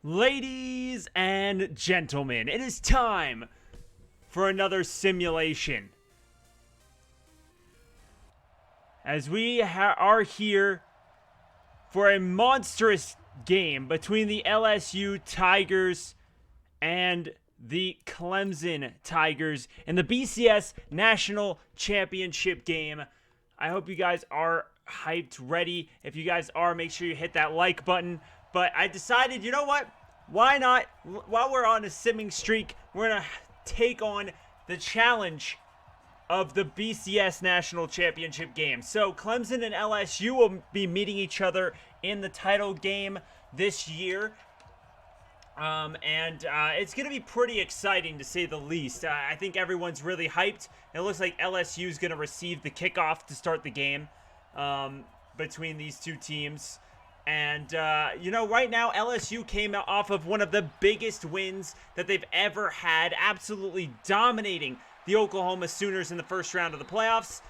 Ladies and gentlemen, it is time for another simulation. As we are here for a monstrous game between the LSU Tigers and the Clemson Tigers in the BCS National Championship game. I hope you guys are hyped, ready. If you guys are, make sure you hit that like button. But I decided, you know what? Why not? While we're on a simming streak, we're going to take on the challenge of the BCS National Championship game. So Clemson and LSU will be meeting each other in the title game this year. It's going to be pretty exciting to say the least. I think everyone's really hyped. It looks like LSU is going to receive the kickoff to start the game between these two teams. And, right now, LSU came off of one of the biggest wins that they've ever had, absolutely dominating the Oklahoma Sooners in the first round of the playoffs.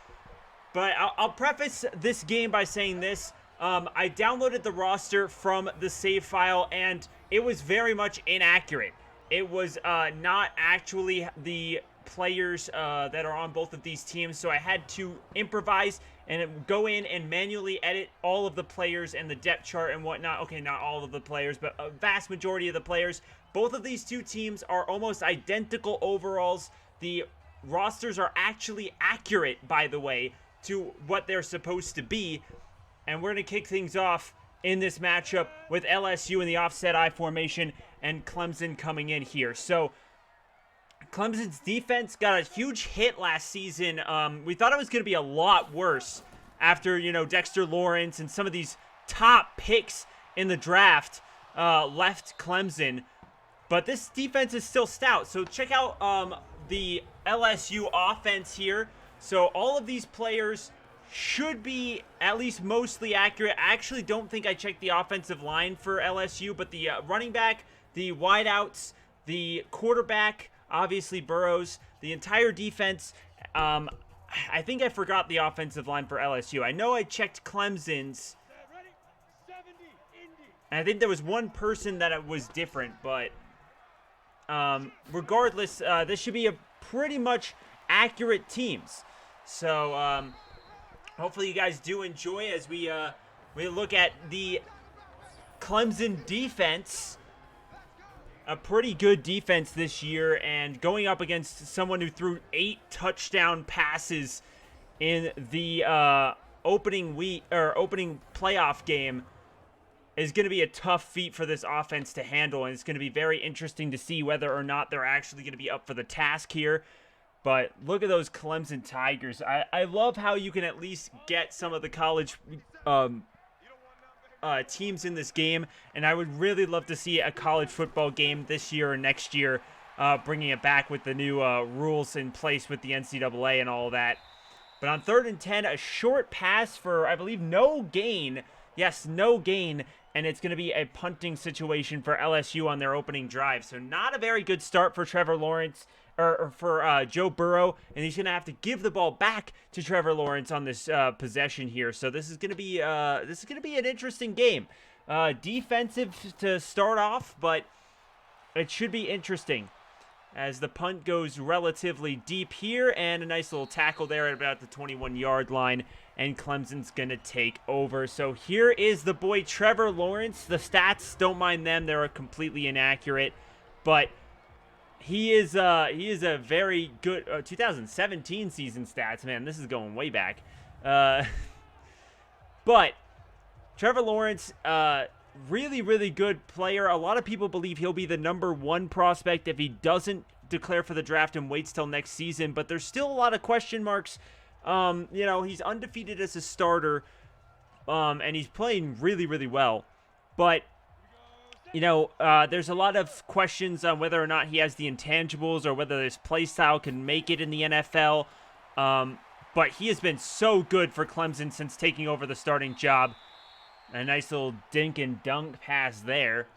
But I'll preface this game by saying this. I downloaded the roster from the save file, and it was very much inaccurate. It was not actually the players that are on both of these teams, so I had to improvise and go in and manually edit all of the players and the depth chart and whatnot. Okay, not all of the players, but a vast majority of the players. Both of these two teams are almost identical overalls. The rosters are actually accurate, by the way, to what they're supposed to be. And we're going to kick things off in this matchup with LSU in the offset I formation and Clemson coming in here. So Clemson's defense got a huge hit last season. We thought it was going to be a lot worse after, Dexter Lawrence and some of these top picks in the draft left Clemson. But this defense is still stout. So check out the LSU offense here. So all of these players should be at least mostly accurate. I actually don't think I checked the offensive line for LSU, but the running back, the wideouts, the quarterback, obviously Burrows, the entire defense. I think I forgot the offensive line for LSU. I know I checked Clemson's. And I think there was one person that it was different, but regardless, this should be a pretty much accurate teams. So hopefully you guys do enjoy as we look at the Clemson defense. A pretty good defense this year, and going up against someone who threw 8 touchdown passes in the opening playoff game is going to be a tough feat for this offense to handle, and it's going to be very interesting to see whether or not they're actually going to be up for the task here. But look at those Clemson Tigers. I love how you can at least get some of the college teams in this game, and I would really love to see a college football game this year or next year, bringing it back with the new rules in place with the NCAA and all that. But on 3rd and 10, a short pass for, I believe, no gain. Yes, no gain, and it's going to be a punting situation for LSU on their opening drive. So not a very good start for Trevor Lawrence, or for Joe Burrow, and he's going to have to give the ball back to Trevor Lawrence on this possession here. So this is going to be an interesting game. Defensive to start off, but it should be interesting as the punt goes relatively deep here, and a nice little tackle there at about the 21-yard line, and Clemson's going to take over. So here is the boy Trevor Lawrence. The stats, don't mind them. They're completely inaccurate, but he is a very good 2017 season stats, man. This is going way back. But Trevor Lawrence, really, really good player. A lot of people believe he'll be the #1 prospect if he doesn't declare for the draft and waits till next season. But there's still a lot of question marks. He's undefeated as a starter, and he's playing really, really well. But there's a lot of questions on whether or not he has the intangibles or whether his play style can make it in the NFL. But he has been so good for Clemson since taking over the starting job. A nice little dink and dunk pass there.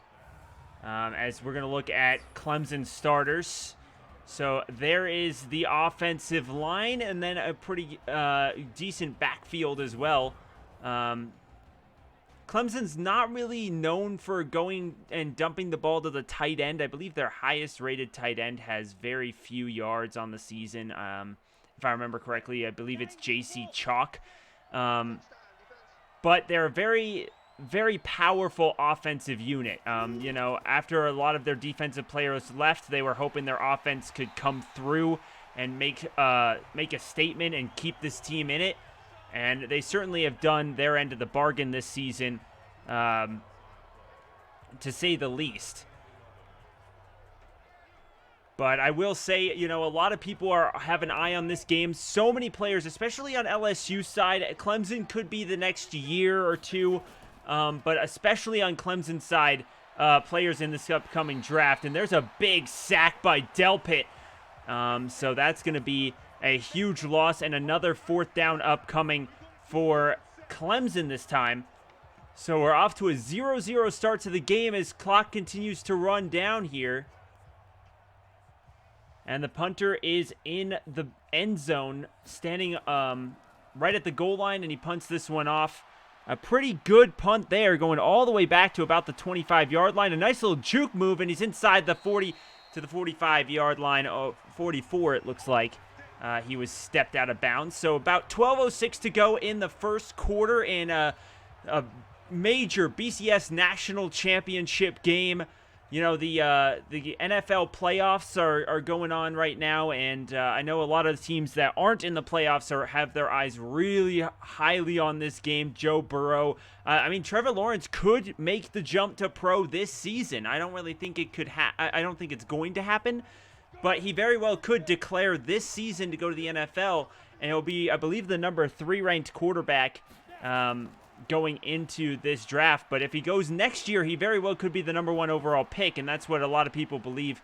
As we're going to look at Clemson starters. So there is the offensive line, and then a pretty decent backfield as well. Clemson's not really known for going and dumping the ball to the tight end. I believe their highest rated tight end has very few yards on the season. If I remember correctly, I believe it's JC Chalk. But they're a very, very powerful offensive unit. You know, after a lot of their defensive players left, they were hoping their offense could come through and make a statement and keep this team in it. And they certainly have done their end of the bargain this season, to say the least. But I will say, you know, a lot of people have an eye on this game. So many players, especially on LSU side. Clemson could be the next year or two, but especially on Clemson side, players in this upcoming draft. And there's a big sack by Delpit. So that's going to be a huge loss, and another 4th down upcoming for Clemson this time. So we're off to a 0-0 start to the game as clock continues to run down here. And the punter is in the end zone, standing right at the goal line, and he punts this one off. A pretty good punt there, going all the way back to about the 25-yard line. A nice little juke move, and he's inside the 40 to the 45-yard line. Oh, 44 it looks like. He was stepped out of bounds. So about 12:06 to go in the first quarter in a major BCS National Championship game. You know, the NFL playoffs are going on right now, and I know a lot of the teams that aren't in the playoffs have their eyes really highly on this game. Joe Burrow. I mean, Trevor Lawrence could make the jump to pro this season. I don't really think it could I don't think it's going to happen. But he very well could declare this season to go to the NFL, and he'll be, I believe, the number 3 ranked quarterback going into this draft. But if he goes next year, he very well could be the number 1 overall pick, and that's what a lot of people believe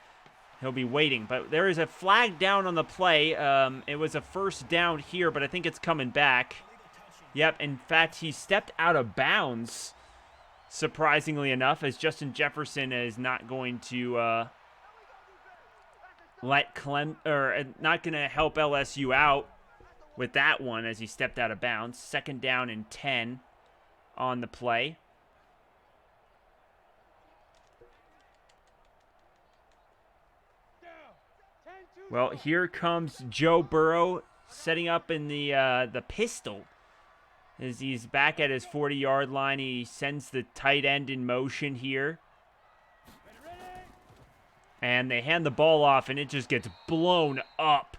he'll be waiting. But there is a flag down on the play. It was a 1st down here, but I think it's coming back. Yep, in fact, he stepped out of bounds, surprisingly enough, as Justin Jefferson is not going to... not going to help LSU out with that one as he stepped out of bounds. 2nd down and 10 on the play. Well, here comes Joe Burrow setting up in the pistol as he's back at his 40-yard line. He sends the tight end in motion here. And they hand the ball off, and it just gets blown up.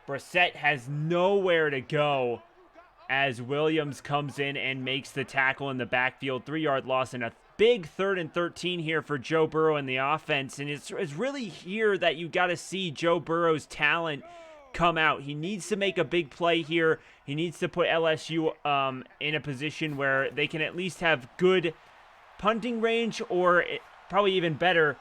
Brissett has nowhere to go as Williams comes in and makes the tackle in the backfield. 3-yard loss and a big 3rd and 13 here for Joe Burrow in the offense. And it's really here that you got to see Joe Burrow's talent come out. He needs to make a big play here. He needs to put LSU in a position where they can at least have good punting range, or probably even better,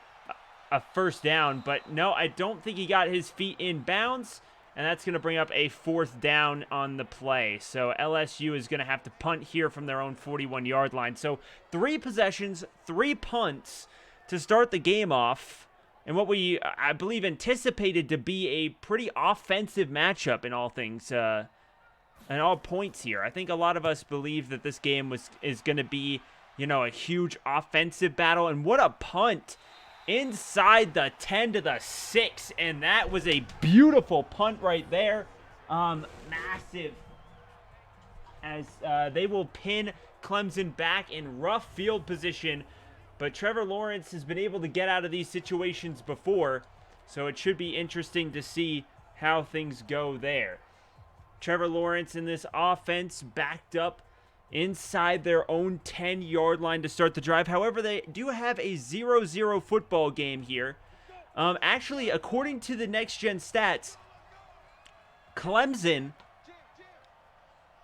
a 1st down. But no, I don't think he got his feet in bounds, and that's going to bring up a 4th down on the play. So LSU is going to have to punt here from their own 41-yard line. So 3 possessions, 3 punts to start the game off, and what we, I believe, anticipated to be a pretty offensive matchup in all things, and all points here. I think a lot of us believe that this game is going to be, you know, a huge offensive battle, and what a punt inside the 10 to the 6, and that was a beautiful punt right there. Massive, as they will pin Clemson back in rough field position, but Trevor Lawrence has been able to get out of these situations before, so it should be interesting to see how things go there. Trevor Lawrence in this offense backed up inside their own 10-yard line to start the drive. However, they do have a 0-0 football game here. Actually, according to the Next Gen stats, Clemson,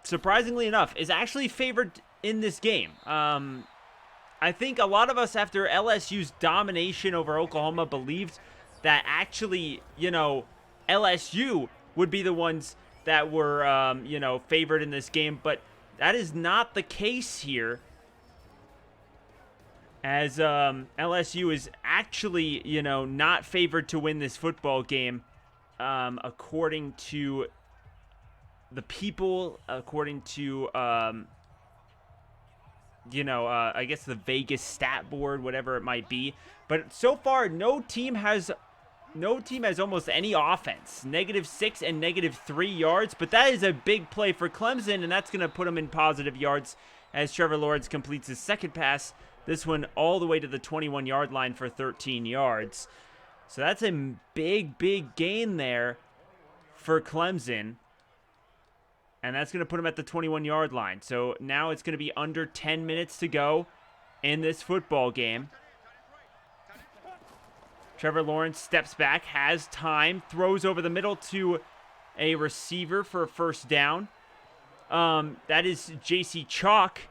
surprisingly enough, is actually favored in this game. I think a lot of us, after LSU's domination over Oklahoma, believed that actually, you know, LSU would be the ones that were, you know, favored in this game, but that is not the case here, as LSU is actually, you know, not favored to win this football game, according to the people, according to I guess the Vegas stat board, whatever it might be. But so far, no team has almost any offense. -6 and -3 yards. But that is a big play for Clemson, and that's going to put them in positive yards as Trevor Lawrence completes his second pass. This one all the way to the 21-yard line for 13 yards. So that's a big, big gain there for Clemson. And that's going to put him at the 21-yard line. So now it's going to be under 10 minutes to go in this football game. Trevor Lawrence steps back, has time, throws over the middle to a receiver for a first down. That is J.C. Chalk.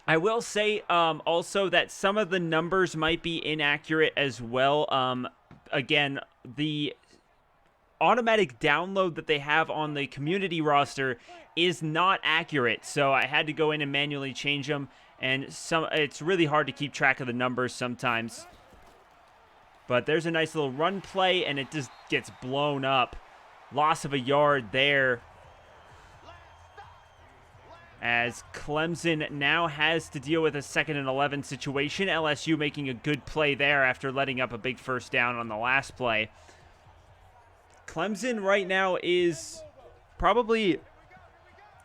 I will say also that some of the numbers might be inaccurate as well. Again, the automatic download that they have on the community roster is not accurate, so I had to go in and manually change them, and it's really hard to keep track of the numbers sometimes. But there's a nice little run play, and it just gets blown up. Loss of a yard there, as Clemson now has to deal with a 2nd and 11 situation. LSU making a good play there after letting up a big first down on the last play. Clemson right now is probably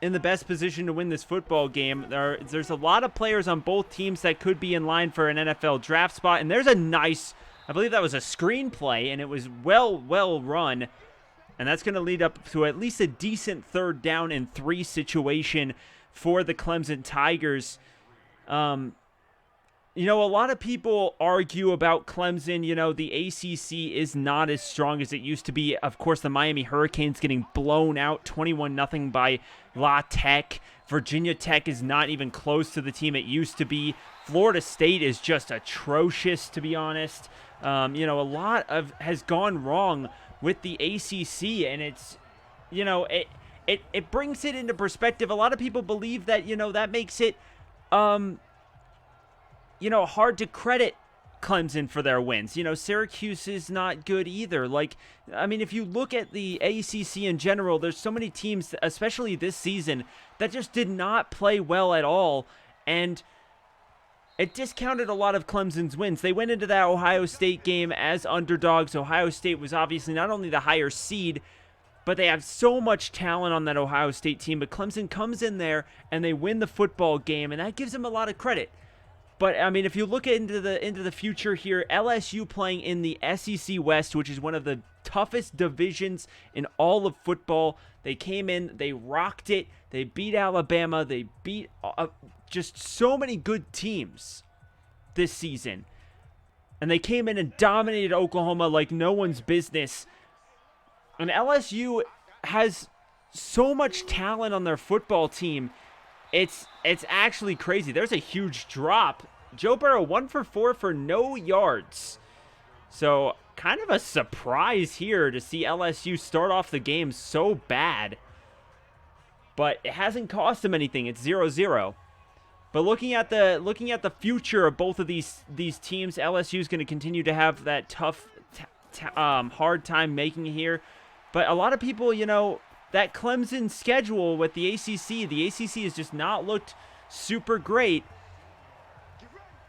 in the best position to win this football game. There's a lot of players on both teams that could be in line for an NFL draft spot, and there's a nice, I believe that was a screen play, and it was well run, and that's going to lead up to at least a decent 3rd down and 3 situation for the Clemson Tigers. A lot of people argue about Clemson. The ACC is not as strong as it used to be. Of course, the Miami Hurricanes getting blown out 21-0 by La Tech. Virginia Tech is not even close to the team it used to be. Florida State is just atrocious, to be honest. A lot has gone wrong with the ACC, and it's, it brings it into perspective. A lot of people believe that, that makes it, hard to credit Clemson for their wins. Syracuse is not good either. If you look at the ACC in general, there's so many teams, especially this season, that just did not play well at all, and it discounted a lot of Clemson's wins. They went into that Ohio State game as underdogs. Ohio State was obviously not only the higher seed, but they have so much talent on that Ohio State team. But Clemson comes in there and they win the football game, and that gives them a lot of credit. But if you look into the future here, LSU playing in the SEC West, which is one of the toughest divisions in all of football. They came in, they rocked it, they beat Alabama, they beat just so many good teams this season. And they came in and dominated Oklahoma like no one's business. And LSU has so much talent on their football team. It's actually crazy. There's a huge drop. Joe Burrow 1 for 4 for no yards. So kind of a surprise here to see LSU start off the game so bad. But it hasn't cost them anything. It's 0-0. But looking at the future of both of these teams, LSU is going to continue to have that tough, hard time making it here. But a lot of people, that Clemson schedule with the ACC has just not looked super great.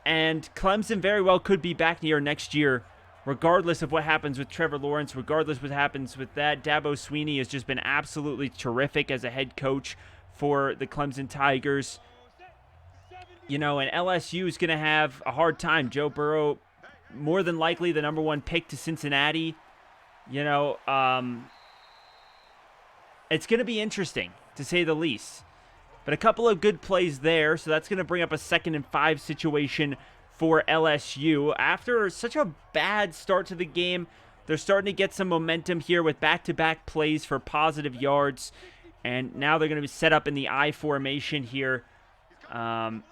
And Clemson very well could be back here next year, regardless of what happens with Trevor Lawrence, regardless of what happens with that. Dabo Swinney has just been absolutely terrific as a head coach for the Clemson Tigers. And LSU is going to have a hard time. Joe Burrow, more than likely the number 1 pick to Cincinnati. It's going to be interesting, to say the least. But a couple of good plays there, so that's going to bring up a 2nd and 5 situation for LSU. After such a bad start to the game, they're starting to get some momentum here with back-to-back plays for positive yards. And now they're going to be set up in the I formation here. And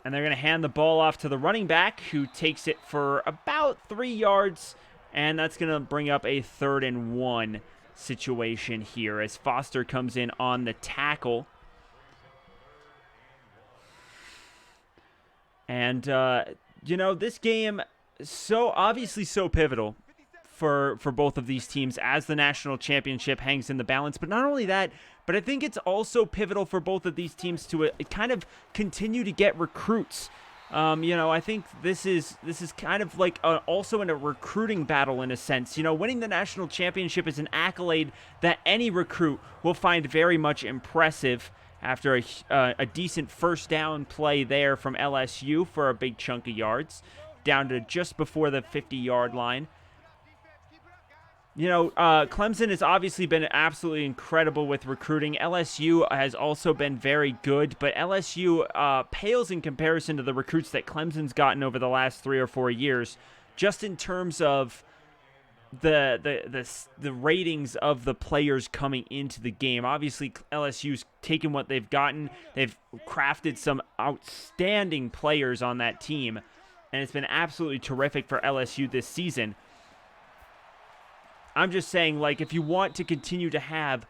they're going to hand the ball off to the running back, who takes it for about 3 yards. And that's going to bring up a 3rd and 1 situation here as Foster comes in on the tackle. And, this game obviously so pivotal for both of these teams as the national championship hangs in the balance. But not only that, but I think it's also pivotal for both of these teams to kind of continue to get recruits. I think this is kind of like also in a recruiting battle in a sense. Winning the national championship is an accolade that any recruit will find very much impressive after a decent first down play there from LSU for a big chunk of yards, down to just before the 50-yard line. Clemson has obviously been absolutely incredible with recruiting. LSU has also been very good, but LSU pales in comparison to the recruits that Clemson's gotten over the last 3 or 4 years, just in terms of the ratings of the players coming into the game. Obviously, LSU's taken what they've gotten. They've crafted some outstanding players on that team, and it's been absolutely terrific for LSU this season. I'm just saying, like, if you want to continue to have,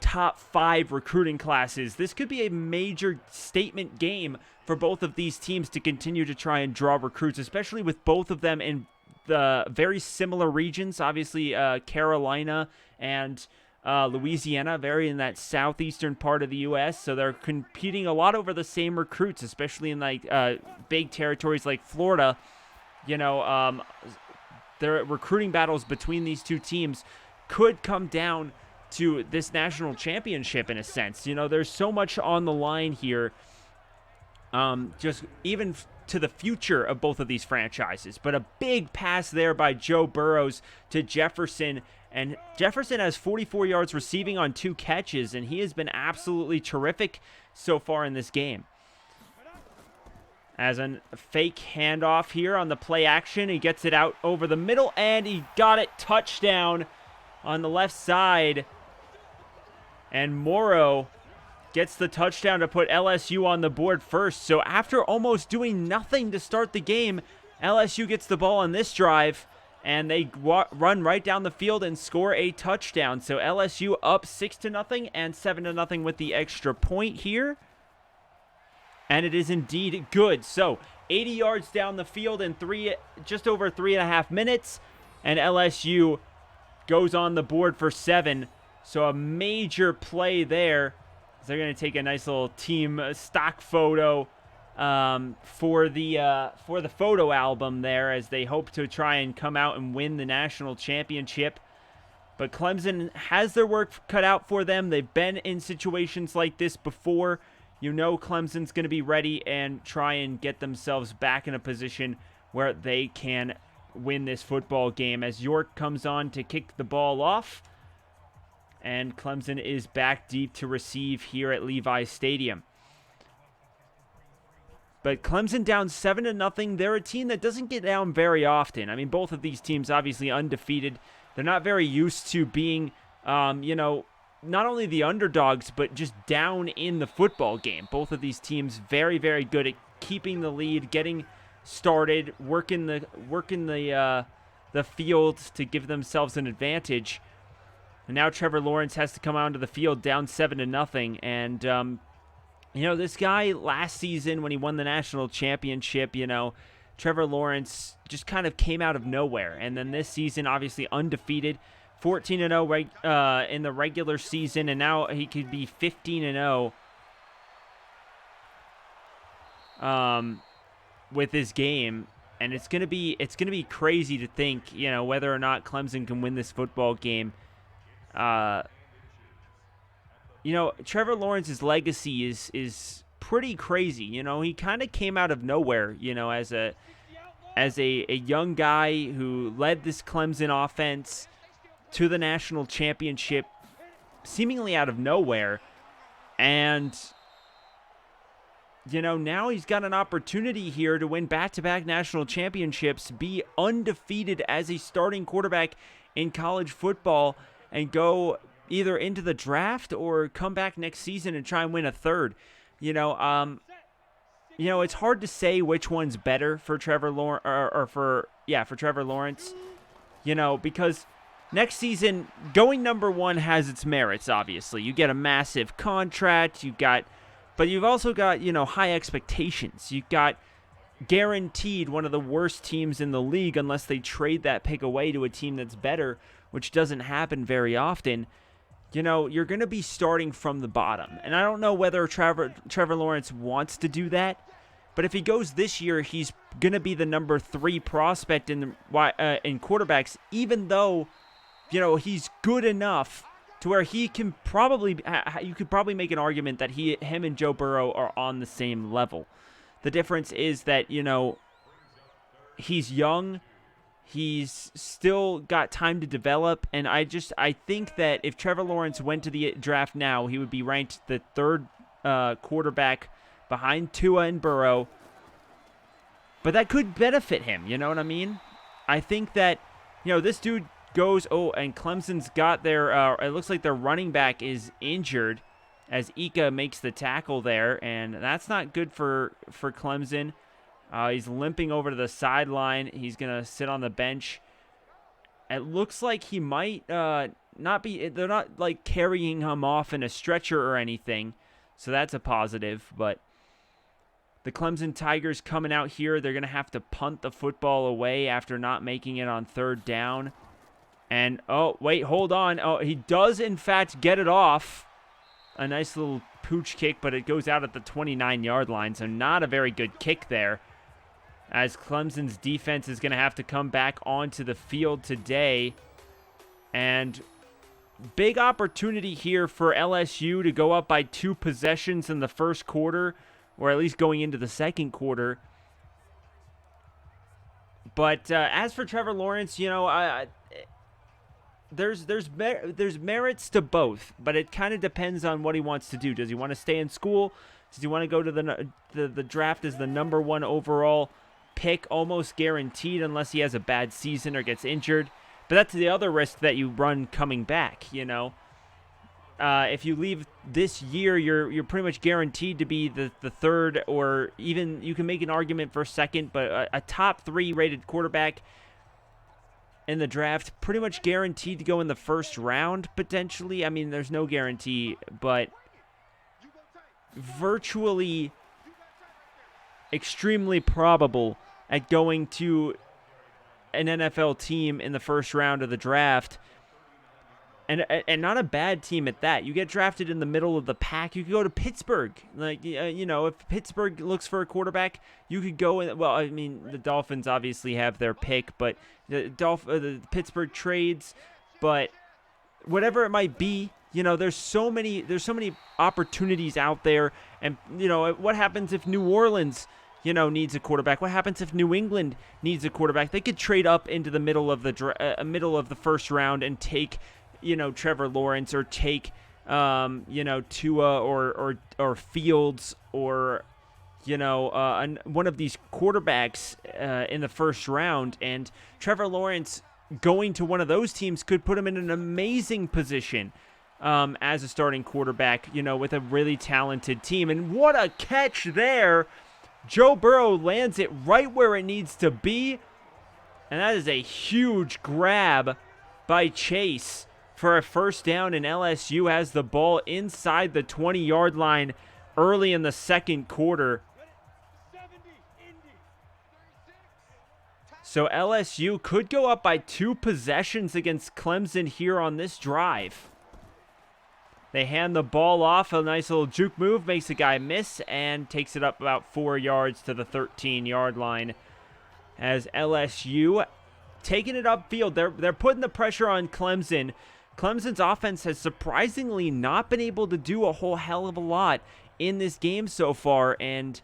top 5 recruiting classes, this could be a major statement game for both of these teams to continue to try and draw recruits, especially with both of them in the very similar regions. Obviously, Carolina and Louisiana, very in that southeastern part of the U.S., so they're competing a lot over the same recruits, especially in, big territories like Florida. Their recruiting battles between these two teams could come down to this national championship in a sense. There's so much on the line here, just even to the future of both of these franchises. But a big pass there by Joe Burrows to Jefferson, and Jefferson has 44 yards receiving on 2 catches, and he has been absolutely terrific so far in this game. As a fake handoff here on the play action. He gets it out over the middle, and he got it. Touchdown on the left side. And Morrow gets the touchdown to put LSU on the board first. So after almost doing nothing to start the game, LSU gets the ball on this drive, and they run right down the field and score a touchdown. So LSU up 6-0 and 7-0 with the extra point here. And it is indeed good. So 80 yards down the field in just over 3.5 minutes. And LSU goes on the board for 7. So a major play there. They're going to take a nice little team stock photo for the photo album there, as they hope to try and come out and win the national championship. But Clemson has their work cut out for them. They've been in situations like this before. Clemson's going to be ready and try and get themselves back in a position where they can win this football game, as York comes on to kick the ball off. And Clemson is back deep to receive here at Levi's Stadium. But Clemson down 7-0. They're a team that doesn't get down very often. I mean, both of these teams obviously undefeated. They're not very used to being, not only the underdogs, but just down in the football game. Both of these teams very, very good at keeping the lead, getting started, working the field to give themselves an advantage. And now Trevor Lawrence has to come onto the field down 7-0. And this guy last season when he won the national championship, Trevor Lawrence just kind of came out of nowhere. And then this season, obviously undefeated. 14-0 in the regular season, and now he could be 15-0 with his game, and it's gonna be crazy to think, whether or not Clemson can win this football game. Trevor Lawrence's legacy is pretty crazy. He kind of came out of nowhere, as a young guy who led this Clemson offense to the national championship seemingly out of nowhere. And, now he's got an opportunity here to win back-to-back national championships, be undefeated as a starting quarterback in college football, and go either into the draft or come back next season and try and win a third. It's hard to say which one's better for Trevor Lawrence, for Trevor Lawrence, because next season, going number 1 has its merits, obviously. You get a massive contract, but you've also got, high expectations. You've got guaranteed one of the worst teams in the league unless they trade that pick away to a team that's better, which doesn't happen very often. you're going to be starting from the bottom. And I don't know whether Trevor Lawrence wants to do that, but if he goes this year, he's going to be the number 3 prospect in quarterbacks, even though, he's good enough to where he can you could probably make an argument that him and Joe Burrow are on the same level. The difference is that, he's young. He's still got time to develop, and I think that if Trevor Lawrence went to the draft now, he would be ranked the 3rd quarterback behind Tua and Burrow. But that could benefit him, you know what I mean? I think that, this dude goes, and Clemson's got their, it looks like their running back is injured as Ika makes the tackle there, and that's not good for Clemson. He's limping over to the sideline. He's going to sit on the bench. It looks like he might not be, they're not like carrying him off in a stretcher or anything, so that's a positive. But the Clemson Tigers coming out here, they're going to have to punt the football away after not making it on 3rd down. And, wait, hold on. He does, in fact, get it off. A nice little pooch kick, but it goes out at the 29-yard line, so not a very good kick there, as Clemson's defense is going to have to come back onto the field today. And big opportunity here for LSU to go up by 2 possessions in the first quarter, or at least going into the second quarter. But as for Trevor Lawrence, there's merits to both, but it kind of depends on what he wants to do. Does he want to stay in school? Does he want to go to the draft as the number 1 overall pick, almost guaranteed unless he has a bad season or gets injured? But that's the other risk that you run coming back, If you leave this year, you're pretty much guaranteed to be the 3rd, or even you can make an argument for 2nd, but a top 3 rated quarterback in the draft, pretty much guaranteed to go in the 1st round, potentially. I mean, there's no guarantee, but virtually extremely probable at going to an NFL team in the 1st round of the draft. And not a bad team at that. You get drafted in the middle of the pack, you could go to Pittsburgh. If Pittsburgh looks for a quarterback, you could go in. Well, I mean, the Dolphins obviously have their pick, but the Pittsburgh trades. But whatever it might be, there's so many opportunities out there. And what happens if New Orleans, needs a quarterback? What happens if New England needs a quarterback? They could trade up into the middle of the 1st round and take, Trevor Lawrence, or take, Tua or Fields, or, one of these quarterbacks in the 1st round. And Trevor Lawrence going to one of those teams could put him in an amazing position as a starting quarterback, with a really talented team. And what a catch there. Joe Burrow lands it right where it needs to be. And that is a huge grab by Chase for a 1st down, and LSU has the ball inside the 20-yard line early in the 2nd quarter. So LSU could go up by 2 possessions against Clemson here on this drive. They hand the ball off. A nice little juke move makes a guy miss and takes it up about 4 yards to the 13-yard line, as LSU taking it upfield. They're putting the pressure on Clemson. Clemson's offense has surprisingly not been able to do a whole hell of a lot in this game so far. And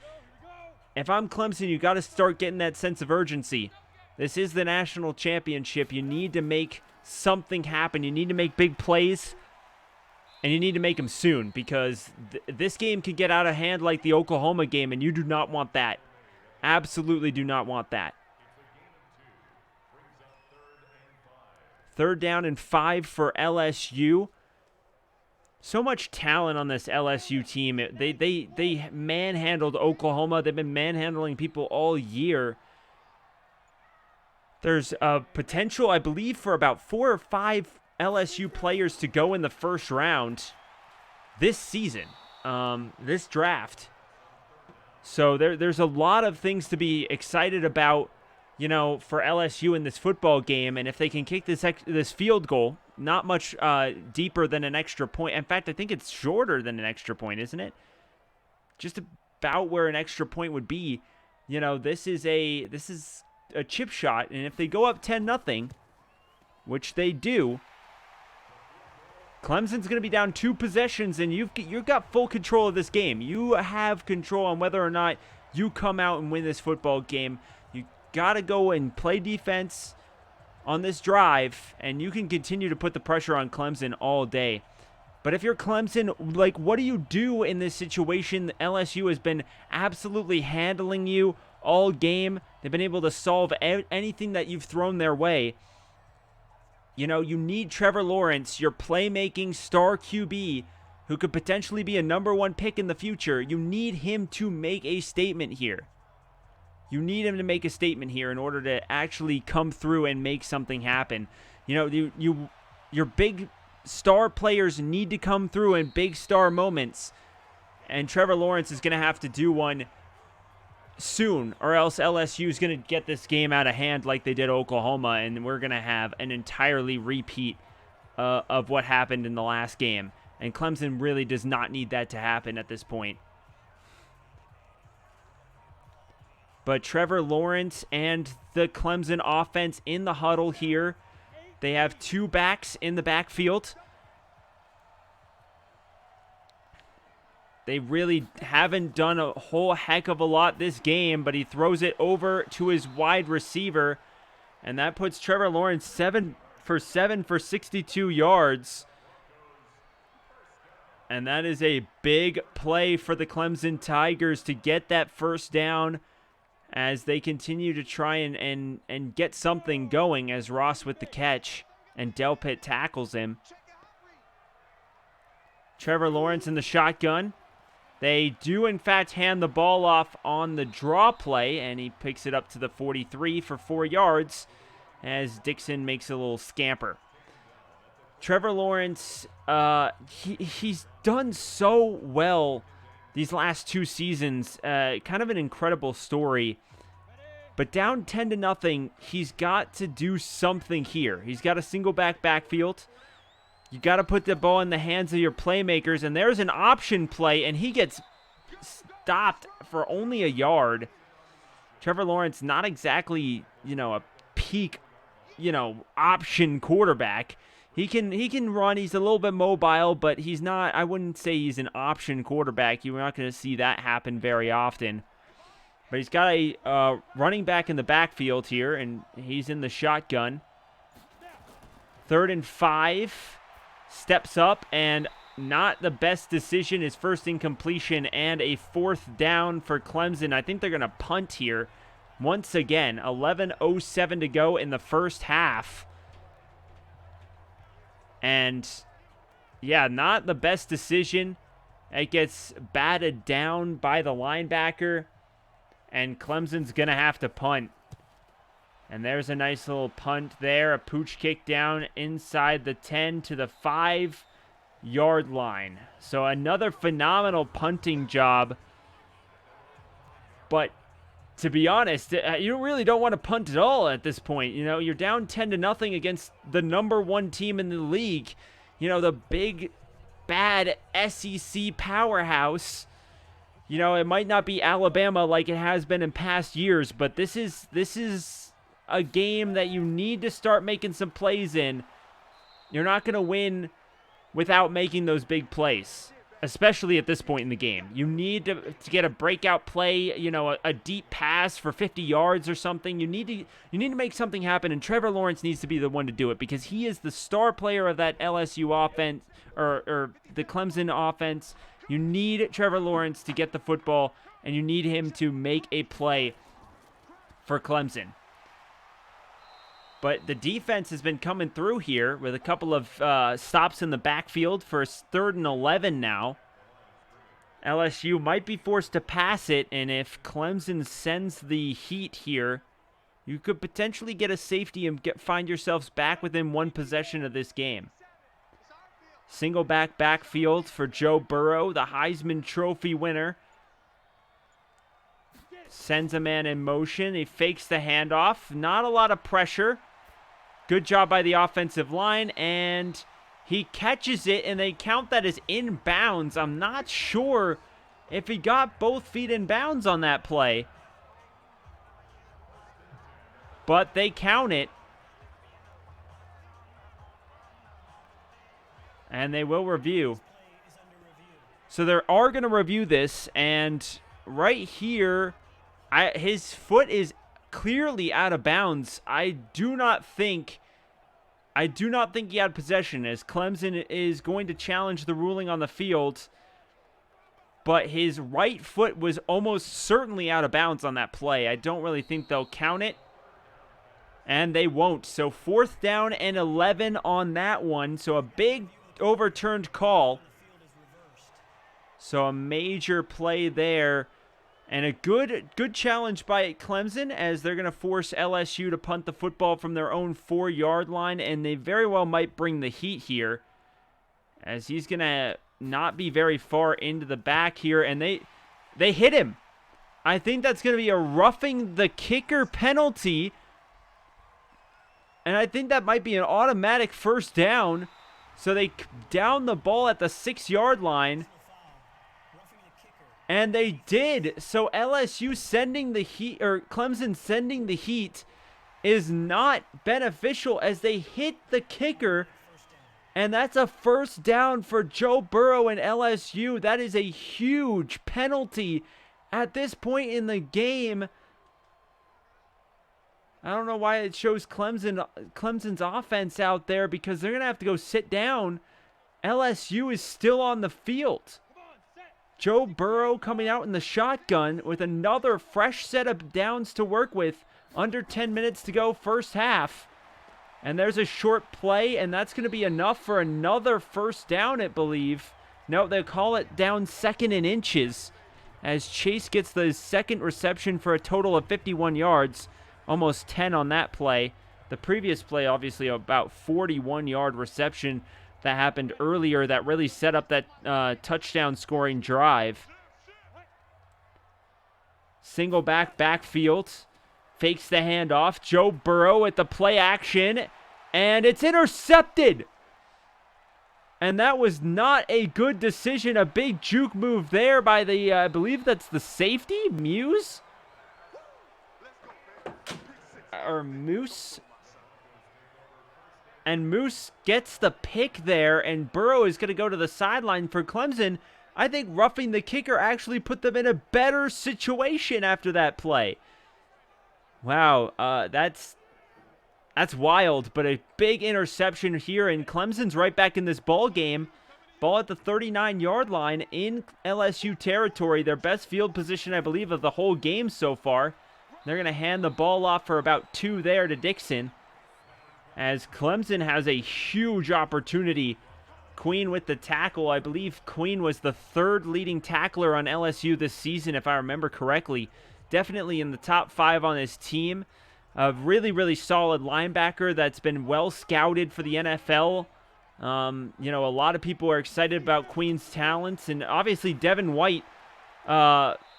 if I'm Clemson, you got to start getting that sense of urgency. This is the national championship. You need to make something happen. You need to make big plays, and you need to make them soon, because this game can get out of hand like the Oklahoma game, and you do not want that. Absolutely do not want that. 3rd down and 5 for LSU. So much talent on this LSU team. They manhandled Oklahoma. They've been manhandling people all year. There's a potential, I believe, for about 4 or 5 LSU players to go in the 1st round this season, this draft. So there's a lot of things to be excited about, for LSU in this football game. And if they can kick this field goal, not much deeper than an extra point. In fact, I think it's shorter than an extra point, isn't it? Just about where an extra point would be. You know, this is a chip shot, and if they go up 10-0, which they do, Clemson's going to be down 2 possessions, and you've got full control of this game. You have control on whether or not you come out and win this football game. You got to go and play defense on this drive, and you can continue to put the pressure on Clemson all day. But if you're Clemson, like, what do you do in this situation? LSU has been absolutely handling you all game. They've been able to solve anything that you've thrown their way. You know, you need Trevor Lawrence, your playmaking star QB, who could potentially be a #1 pick in the future. You need him to make a statement here. You need him to make a statement here in order to actually come through and make something happen. You know, your big star players need to come through in big star moments, and Trevor Lawrence is going to have to do one soon, or else LSU is going to get this game out of hand like they did Oklahoma, and we're going to have an entirely repeat of what happened in the last game. And Clemson really does not need that to happen at this point. But Trevor Lawrence and the Clemson offense in the huddle here. They have 2 backs in the backfield. They really haven't done a whole heck of a lot this game, but he throws it over to his wide receiver, and that puts Trevor Lawrence 7 for 62 yards. And that is a big play for the Clemson Tigers to get that first down as they continue to try and get something going, as Ross with the catch and Delpit tackles him. Trevor Lawrence in the shotgun. They do, in fact, hand the ball off on the draw play, and he picks it up to the 43 for 4 yards as Dixon makes a little scamper. Trevor Lawrence, he's done so well these last 2 seasons. Kind of an incredible story. But down 10-0, he's got to do something here. He's got a single backfield. You got to put the ball in the hands of your playmakers, and there's an option play, and he gets stopped for only a yard. Trevor Lawrence, not exactly, a peak, option quarterback. He can run. He's a little bit mobile, but he's not, I wouldn't say he's an option quarterback. You're not going to see that happen very often. But he's got a running back in the backfield here, and he's in the shotgun. 3rd and 5. Steps up, and not the best decision. His first incompletion and a 4th down for Clemson. I think they're going to punt here. Once again, 11:07 to go in the first half. And, yeah, not the best decision. It gets batted down by the linebacker, and Clemson's going to have to punt. And there's a nice little punt there. A pooch kick down inside the 10 to the 5-yard line. So another phenomenal punting job. But to be honest, you really don't want to punt at all at this point. You're down 10-0 against the #1 team in the league. The big, bad SEC powerhouse. It might not be Alabama like it has been in past years, but this is a game that you need to start making some plays in. You're not going to win without making those big plays, especially at this point in the game. You need to get a breakout play, a deep pass for 50 yards or something. You need to make something happen, and Trevor Lawrence needs to be the one to do it because he is the star player of that LSU offense or the Clemson offense. You need Trevor Lawrence to get the football, and you need him to make a play for Clemson. But the defense has been coming through here with a couple of stops in the backfield for 3rd and 11 now. LSU might be forced to pass it, and if Clemson sends the heat here, you could potentially get a safety and find yourselves back within 1 possession of this game. Single backfield for Joe Burrow, the Heisman Trophy winner. Sends a man in motion. He fakes the handoff. Not a lot of pressure. Good job by the offensive line, and he catches it, and they count that as inbounds. I'm not sure if he got both feet in bounds on that play, but they count it. And they will review. So they are going to review this, and right here, his foot is clearly out of bounds. I do not think he had possession, as Clemson is going to challenge the ruling on the field. But his right foot was almost certainly out of bounds on that play. I don't really think they'll count it. And they won't. So 4th down and 11 on that one. So a big overturned call. So a major play there. And a good challenge by Clemson, as they're going to force LSU to punt the football from their own 4-yard line. And they very well might bring the heat here, as he's going to not be very far into the back here. And they hit him. I think that's going to be a roughing the kicker penalty. And I think that might be an automatic 1st down. So they down the ball at the 6-yard line. And they did. So LSU sending the heat, or Clemson sending the heat, is not beneficial, as they hit the kicker. And that's a 1st down for Joe Burrow and LSU. That is a huge penalty at this point in the game. I don't know why it shows Clemson's offense out there, because they're going to have to go sit down. LSU is still on the field. Joe Burrow coming out in the shotgun with another fresh set of downs to work with. Under 10 minutes to go, 1st half. And there's a short play, and that's going to be enough for another 1st down, I believe. No, they call it down 2nd and inches, as Chase gets the 2nd reception for a total of 51 yards. Almost 10 on that play. The previous play, obviously, about 41-yard reception that happened earlier that really set up that touchdown scoring drive. Single backfield. Fakes the handoff. Joe Burrow at the play action. And it's intercepted. And that was not a good decision. A big juke move there by the, I believe that's the safety, Muse? Or Moose. And Moose gets the pick there, and Burrow is going to go to the sideline for Clemson. I think roughing the kicker actually put them in a better situation after that play. Wow, that's wild, but a big interception here, and Clemson's right back in this ball game. Ball at the 39-yard line in LSU territory. Their best field position, I believe, of the whole game so far. They're going to hand the ball off for about 2 there to Dixon, as Clemson has a huge opportunity. Queen with the tackle. I believe Queen was the 3rd leading tackler on LSU this season, if I remember correctly. Definitely in the top 5 on his team. A really, really solid linebacker that's been well scouted for the NFL. You know, a lot of people are excited about Queen's talents, and obviously Devin White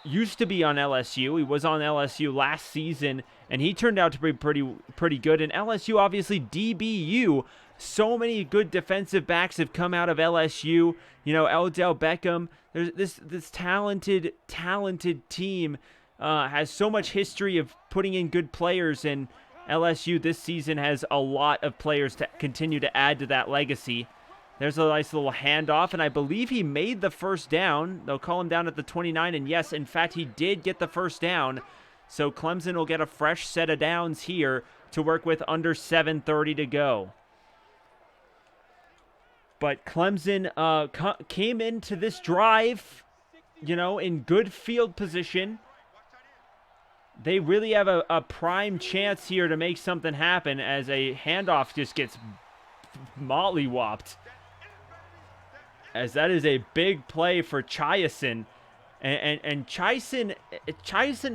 used to be on LSU. He was on LSU last season, and he turned out to be pretty good. And LSU, obviously DBU, so many good defensive backs have come out of LSU. You know, Odell Beckham. There's this talented team has so much history of putting in good players, and LSU this season has a lot of players to continue to add to that legacy. There's a nice little handoff, and I believe he made the 1st down. They'll call him down at the 29, and yes, in fact, he did get the 1st down. So Clemson will get a fresh set of downs here to work with under 7:30 to go. But Clemson came into this drive, you know, in good field position. They really have a prime chance here to make something happen, as a handoff just gets mollywopped. As that is a big play for Chiasen. And Chiasen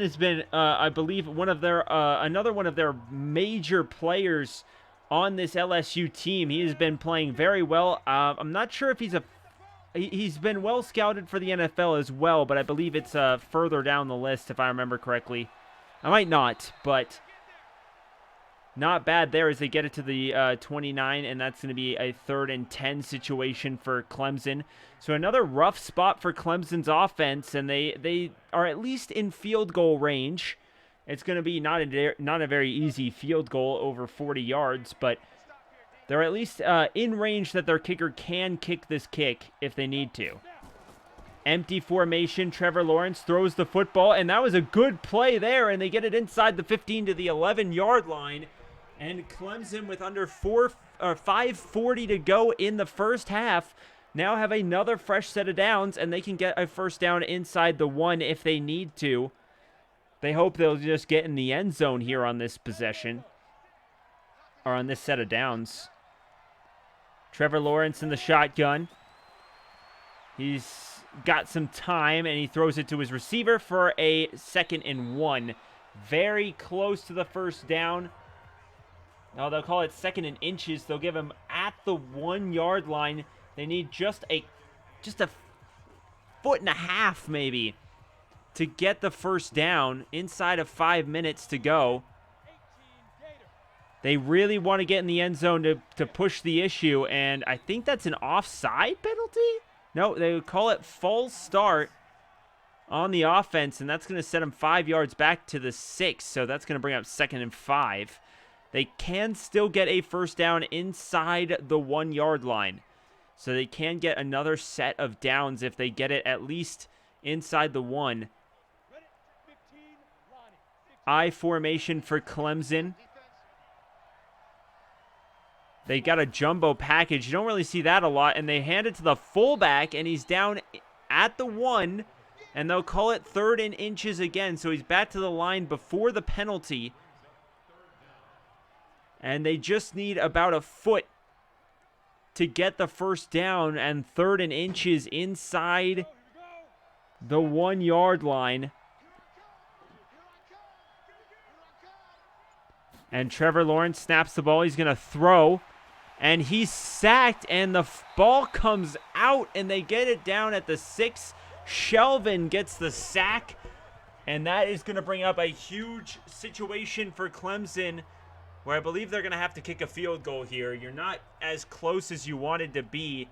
has been, I believe, one of their another one of their major players on this LSU team. He has been playing very well. I'm not sure if he's been well scouted for the NFL as well, but I believe it's further down the list, if I remember correctly. I might not, but not bad there as they get it to the 29, and that's going to be a 3rd and 10 situation for Clemson. So another rough spot for Clemson's offense, and they are at least in field goal range. It's going to be not a very easy field goal over 40 yards, but they're at least in range that their kicker can kick this kick if they need to. Empty formation, Trevor Lawrence throws the football, and that was a good play there, and they get it inside the 15 to the 11-yard line. And Clemson, with under 5:40 to go in the first half, now have another fresh set of downs, and they can get a first down inside the 1 if they need to. They hope they'll just get in the end zone here on this possession, or on this set of downs. Trevor Lawrence in the shotgun. He's got some time, and he throws it to his receiver for a 2nd and 1. Very close to the first down. Now they'll call it 2nd and inches. They'll give him at the 1-yard line. They need just a 1.5 foot maybe to get the first down inside of 5 minutes to go. They really want to get in the end zone to push the issue, and I think that's an offside penalty? No, they would call it false start on the offense, and that's going to set them 5 yards back to the 6, so that's going to bring up 2nd and 5. They can still get a first down inside the 1-yard line, so they can get another set of downs if they get it at least inside the 1. I formation for Clemson. They got a jumbo package. You don't really see that a lot. And they hand it to the fullback, and he's down at the 1. And they'll call it 3rd and inches again. So he's back to the line before the penalty. And they just need about a foot to get the first down. And 3rd and inches inside the 1-yard line. And Trevor Lawrence snaps the ball. He's going to throw. And he's sacked, and the ball comes out, and they get it down at the 6. Shelvin gets the sack, and that is going to bring up a huge situation for Clemson, where I believe they're going to have to kick a field goal here. You're not as close as you wanted to be.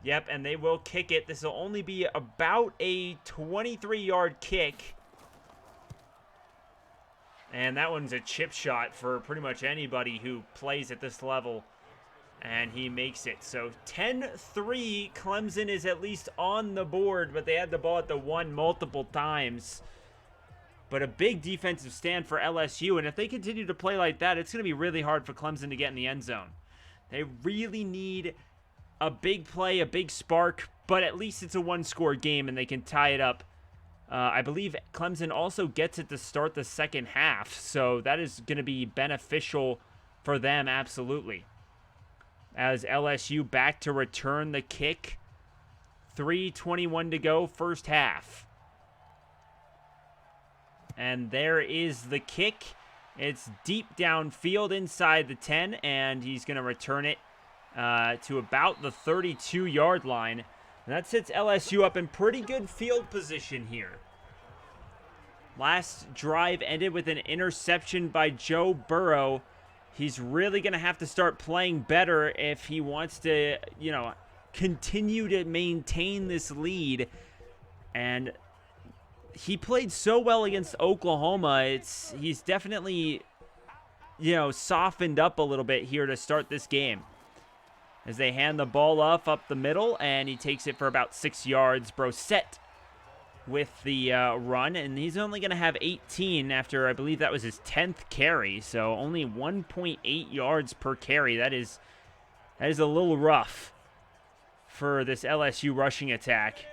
Yep, and they will kick it. This will only be about a 23-yard kick. And that one's a chip shot for pretty much anybody who plays at this level. And he makes it. So 10-3, Clemson is at least on the board, but they had the ball at the 1 multiple times. But a big defensive stand for LSU, and if they continue to play like that, it's going to be really hard for Clemson to get in the end zone. They really need a big play, a big spark, but at least it's a 1-score game, and they can tie it up. I believe Clemson also gets it to start the second half, so that is going to be beneficial for them, absolutely. As LSU back to return the kick. 3:21 to go, first half. And there is the kick. It's deep downfield inside the 10, and he's going to return it to about the 32-yard line. And that sets LSU up in pretty good field position here. Last drive ended with an interception by Joe Burrow. He's really going to have to start playing better if he wants to, continue to maintain this lead. And he played so well against Oklahoma. He's definitely, softened up a little bit here to start this game. As they hand the ball off up the middle, and he takes it for about 6 yards. Brissett with the run, and he's only going to have 18 after, I believe that was his 10th carry, so only 1.8 yards per carry. That is a little rough for this LSU rushing attack.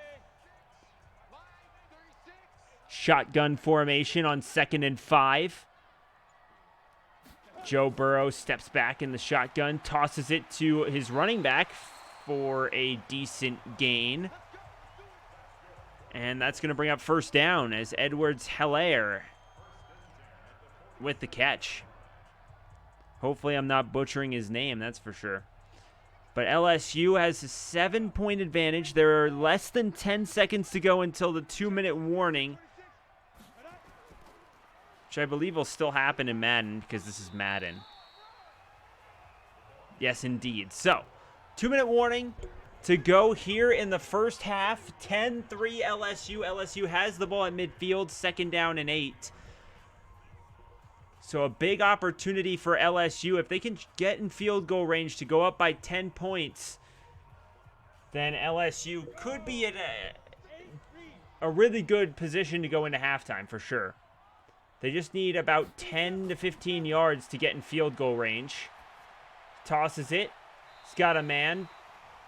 Shotgun formation on 2nd and 5. Joe Burrow steps back in the shotgun, tosses it to his running back for a decent gain. And that's going to bring up first down as Edwards-Helaire with the catch. Hopefully I'm not butchering his name, that's for sure. But LSU has a 7-point advantage. There are less than 10 seconds to go until the 2-minute warning. which I believe will still happen in Madden because this is Madden. Yes, indeed. So, 2-minute warning to go here in the first half. 10-3 LSU. LSU has the ball at midfield, 2nd down and 8. So a big opportunity for LSU. If they can get in field goal range to go up by 10 points, then LSU could be in a really good position to go into halftime for sure. They just need about 10 to 15 yards to get in field goal range. Tosses it. He's got a man.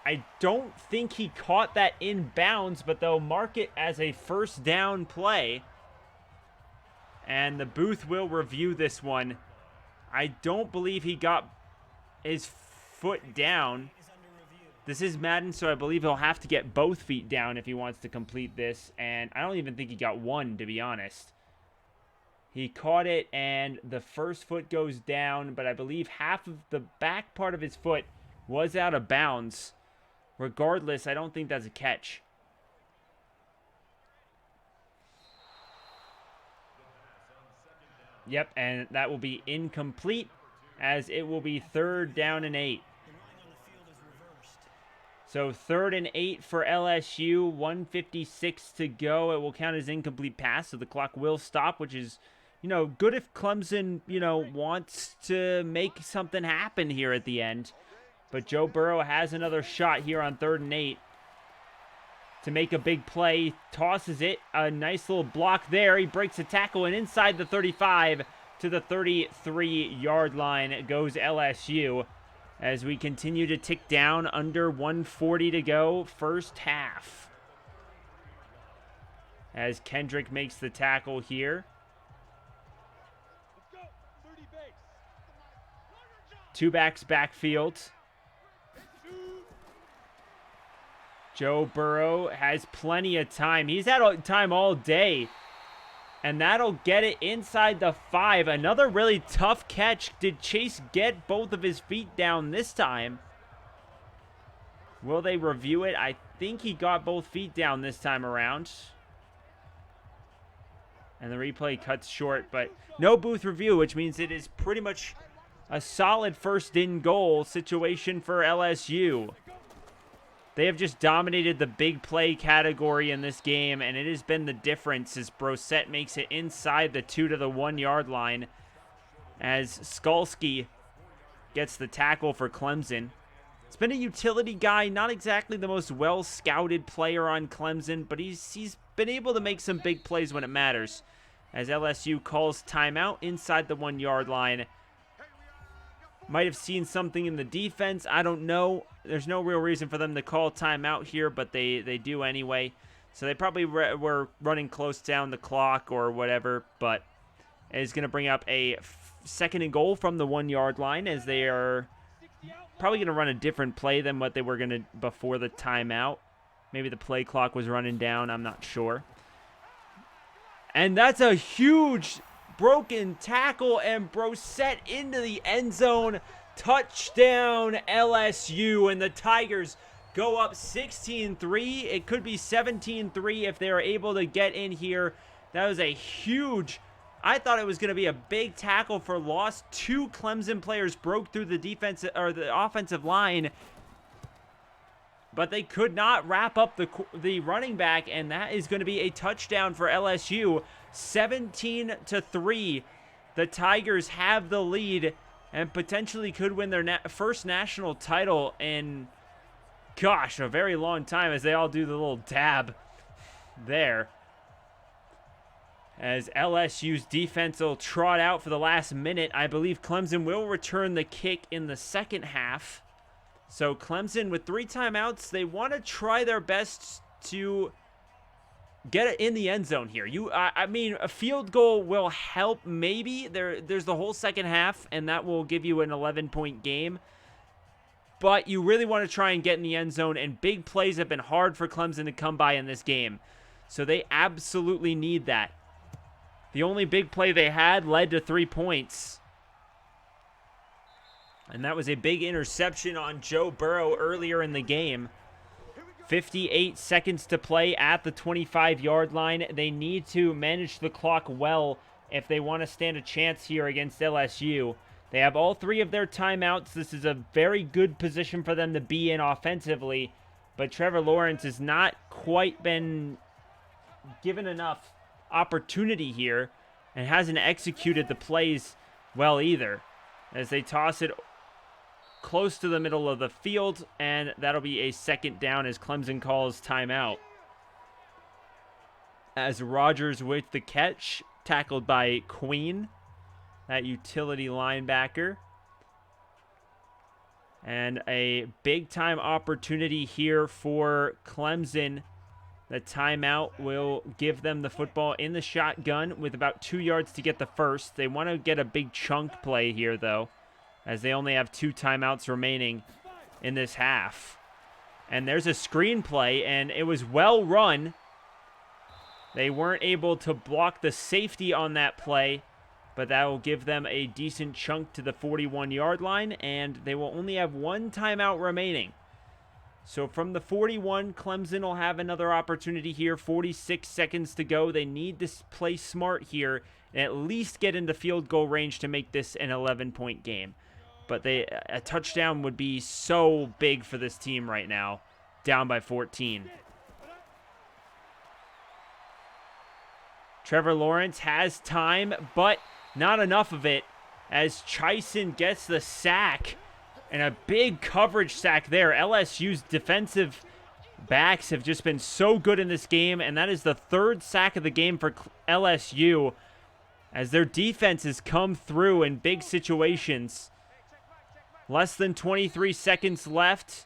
I don't think he caught that in bounds, but they'll mark it as a first down play. And the booth will review this one. I don't believe he got his foot down. This is Madden, so I believe he'll have to get both feet down if he wants to complete this. And I don't even think he got one, to be honest. He caught it, and the first foot goes down, but I believe half of the back part of his foot was out of bounds. Regardless, I don't think that's a catch. Yep, and that will be incomplete, as it will be 3rd down and 8. So 3rd and 8 for LSU, 1:56 to go. It will count as incomplete pass, so the clock will stop, which is, good if Clemson, wants to make something happen here at the end. But Joe Burrow has another shot here on 3rd and 8 to make a big play. Tosses it. A nice little block there. He breaks a tackle, and inside the 35 to the 33-yard line goes LSU as we continue to tick down. Under 1:40 to go, first half. As Kendrick makes the tackle here. Two backs backfield. Joe Burrow has plenty of time. He's had time all day. And that'll get it inside the 5. Another really tough catch. Did Chase get both of his feet down this time? Will they review it? I think he got both feet down this time around. And the replay cuts short, but no booth review, which means it is pretty much a solid first in goal situation for LSU. They have just dominated the big play category in this game, and it has been the difference as Brosette makes it inside the 2 to the 1 yard line as Skalski gets the tackle for Clemson. It's been a utility guy, not exactly the most well-scouted player on Clemson, but he's been able to make some big plays when it matters. As LSU calls timeout inside the 1 yard line. Might have seen something in the defense. I don't know. There's no real reason for them to call timeout here, but they do anyway. So they probably were running close down the clock or whatever, but it's going to bring up a 2nd and goal from the 1 yard line as they are probably going to run a different play than what they were going to before the timeout. Maybe the play clock was running down. I'm not sure. And that's a huge broken tackle, and Brosette into the end zone. Touchdown LSU, and the Tigers go up 16-3. It could be 17-3 if they are able to get in here. That was a huge, I thought it was going to be a big tackle for loss. 2 Clemson players broke through the defensive or the offensive line, but they could not wrap up the running back, and that is going to be a touchdown for LSU. 17-3. The Tigers have the lead and potentially could win their first national title in, gosh, a very long time, as they all do the little dab there. As LSU's defense will trot out for the last minute. I believe Clemson will return the kick in the second half. So Clemson with 3 timeouts, they want to try their best to get it in the end zone here. I mean, a field goal will help maybe. There's the whole second half, and that will give you an 11-point game. But you really want to try and get in the end zone, and big plays have been hard for Clemson to come by in this game. So they absolutely need that. The only big play they had led to 3 points. And that was a big interception on Joe Burrow earlier in the game. 58 seconds to play at the 25-yard line. They need to manage the clock well if they want to stand a chance here against LSU. They have all 3 of their timeouts. This is a very good position for them to be in offensively, but Trevor Lawrence has not quite been given enough opportunity here and hasn't executed the plays well either, as they toss it close to the middle of the field, and that'll be a second down as Clemson calls timeout. As Rogers with the catch, tackled by Queen, that utility linebacker. And a big-time opportunity here for Clemson. The timeout will give them the football in the shotgun with about 2 yards to get the first. They want to get a big chunk play here, though, as they only have 2 timeouts remaining in this half. And there's a screen play, and it was well run. They weren't able to block the safety on that play, but that will give them a decent chunk to the 41-yard line, and they will only have 1 timeout remaining. So from the 41, Clemson will have another opportunity here. 46 seconds to go. They need to play smart here and at least get into field goal range to make this an 11-point game. But a touchdown would be so big for this team right now, down by 14. Trevor Lawrence has time, but not enough of it, as Chison gets the sack. And a big coverage sack there. LSU's defensive backs have just been so good in this game, and that is the 3rd sack of the game for LSU, as their defense has come through in big situations. Less than 23 seconds left,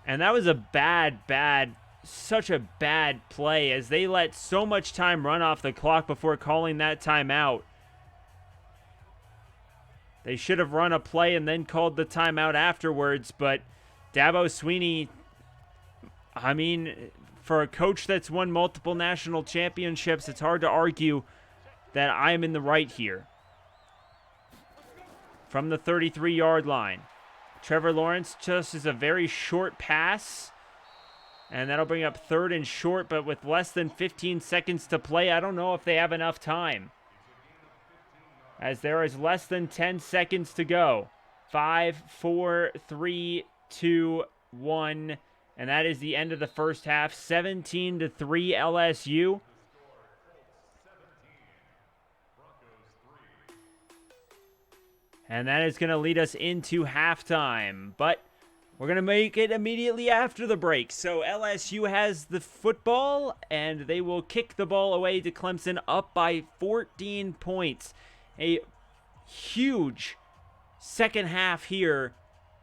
and that was a such a bad play, as they let so much time run off the clock before calling that timeout. They should have run a play and then called the timeout afterwards, but Dabo Swinney, I mean, for a coach that's won multiple national championships, it's hard to argue that I am in the right here. From the 33-yard line, Trevor Lawrence just is a very short pass, and that'll bring up 3rd and short, but with less than 15 seconds to play, I don't know if they have enough time, as there is less than 10 seconds to go. 5, 4, 3, 2, 1. And that is the end of the first half. 17-3 LSU. And that is going to lead us into halftime. But we're going to make it immediately after the break. So LSU has the football, and they will kick the ball away to Clemson, up by 14 points. A huge second half here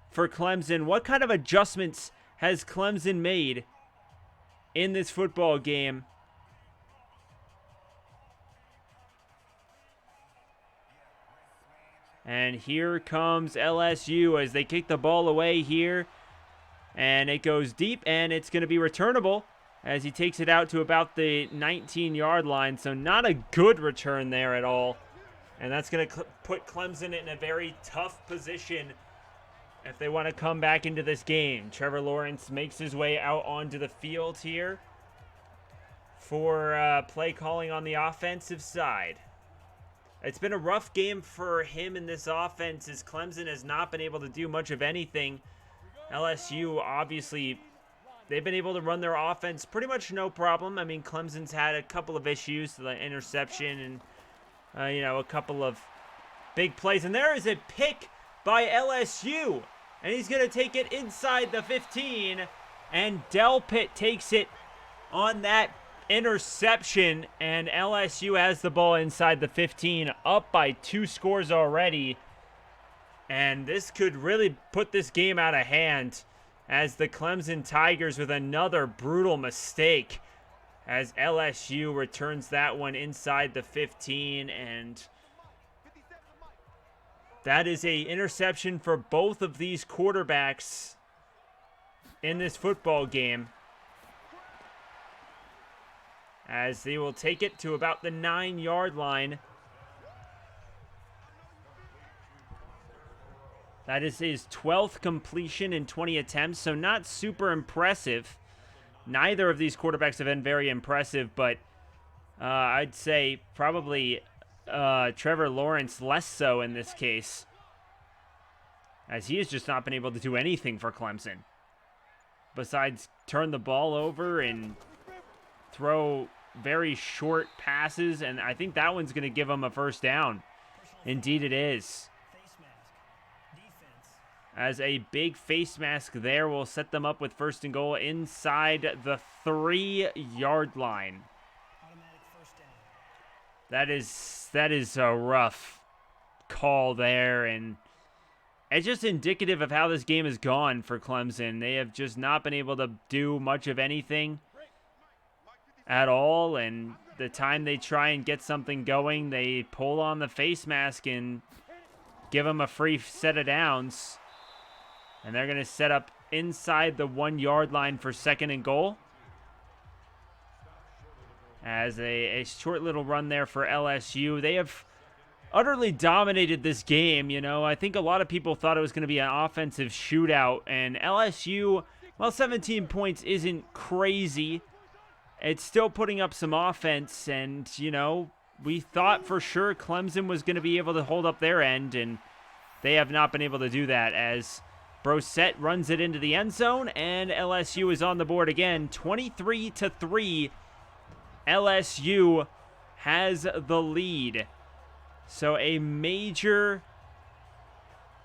for Clemson. What kind of adjustments has Clemson made in this football game? And here comes LSU as they kick the ball away here. And it goes deep, and it's going to be returnable as he takes it out to about the 19-yard line. So not a good return there at all. And that's going to put Clemson in a very tough position if they want to come back into this game. Trevor Lawrence makes his way out onto the field here for play calling on the offensive side. It's been a rough game for him in this offense, as Clemson has not been able to do much of anything. LSU, obviously, they've been able to run their offense pretty much no problem. I mean, Clemson's had a couple of issues, the interception and a couple of big plays. And there is a pick by LSU. And he's going to take it inside the 15. And Delpit takes it on that interception. And LSU has the ball inside the 15, up by 2 scores already. And this could really put this game out of hand, as the Clemson Tigers with another brutal mistake, as LSU returns that one inside the 15, and that is a interception for both of these quarterbacks in this football game, as they will take it to about the 9-yard line. That is his 12th completion in 20 attempts, so not super impressive. Neither of these quarterbacks have been very impressive, but I'd say probably Trevor Lawrence less so in this case, as he has just not been able to do anything for Clemson besides turn the ball over and throw very short passes, and I think that one's going to give him a first down. Indeed it is. As a big face mask there will set them up with first and goal inside the 3-yard line. That is a rough call there, and it's just indicative of how this game has gone for Clemson. They have just not been able to do much of anything at all, and the time they try and get something going, they pull on the face mask and give them a free set of downs. And they're going to set up inside the 1-yard line for second and goal. As a short little run there for LSU. They have utterly dominated this game. You know, I think a lot of people thought it was going to be an offensive shootout. And LSU, well, 17 points isn't crazy. It's still putting up some offense. And, you know, we thought for sure Clemson was going to be able to hold up their end. And they have not been able to do that, as Brosette runs it into the end zone, and LSU is on the board again. 23-3. LSU has the lead. So a major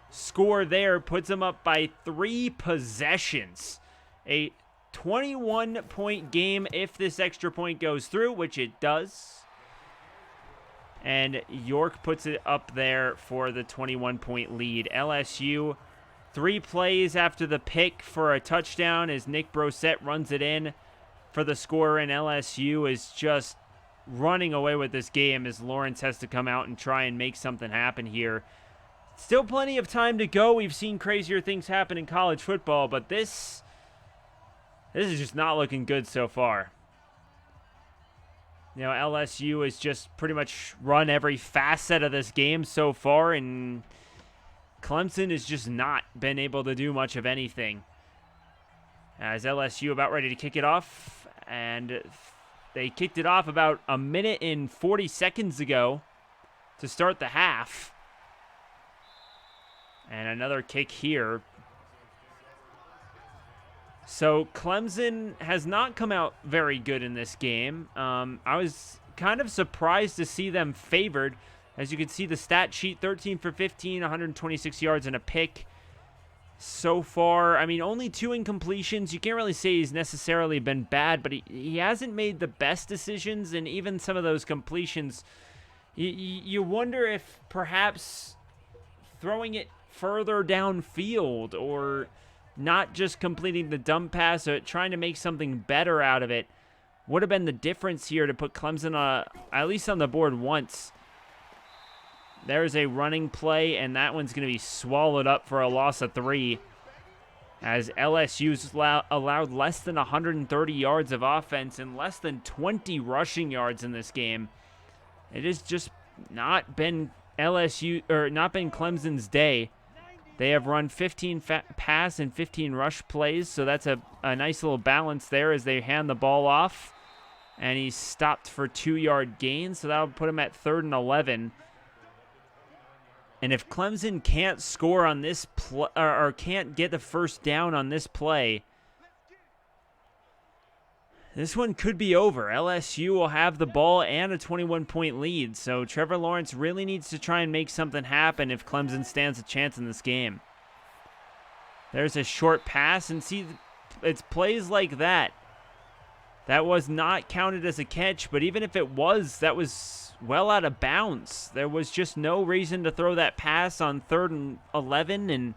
score there puts them up by 3 possessions. A 21-point game if this extra point goes through, which it does. And York puts it up there for the 21-point lead. LSU 3 plays after the pick for a touchdown as Nick Brosette runs it in for the score, and LSU is just running away with this game as Lawrence has to come out and try and make something happen here. Still plenty of time to go. We've seen crazier things happen in college football, but this is just not looking good so far. You know, LSU has just pretty much run every facet of this game so far, and Clemson has just not been able to do much of anything. As LSU about ready to kick it off, and they kicked it off about a minute and 40 seconds ago to start the half. And another kick here. So Clemson has not come out very good in this game. I was kind of surprised to see them favored. As you can see, the stat sheet, 13 for 15, 126 yards and a pick so far. I mean, only 2 incompletions. You can't really say he's necessarily been bad, but he hasn't made the best decisions, and even some of those completions, you wonder if perhaps throwing it further downfield or not just completing the dump pass or trying to make something better out of it would have been the difference here to put Clemson at least on the board once. There's a running play, and that one's going to be swallowed up for a loss of 3, as LSU's allowed less than 130 yards of offense and less than 20 rushing yards in this game. It has just not been Clemson's day. They have run 15 pass and 15 rush plays, so that's a nice little balance there as they hand the ball off, and he's stopped for 2-yard gain, so that'll put him at 3rd and 11. And if Clemson can't score on this play, or can't get the first down on this play, this one could be over. LSU will have the ball and a 21-point lead, so Trevor Lawrence really needs to try and make something happen if Clemson stands a chance in this game. There's a short pass, and see, it's plays like that. That was not counted as a catch, but even if it was, that was well out of bounds. There was just no reason to throw that pass on 3rd and 11, and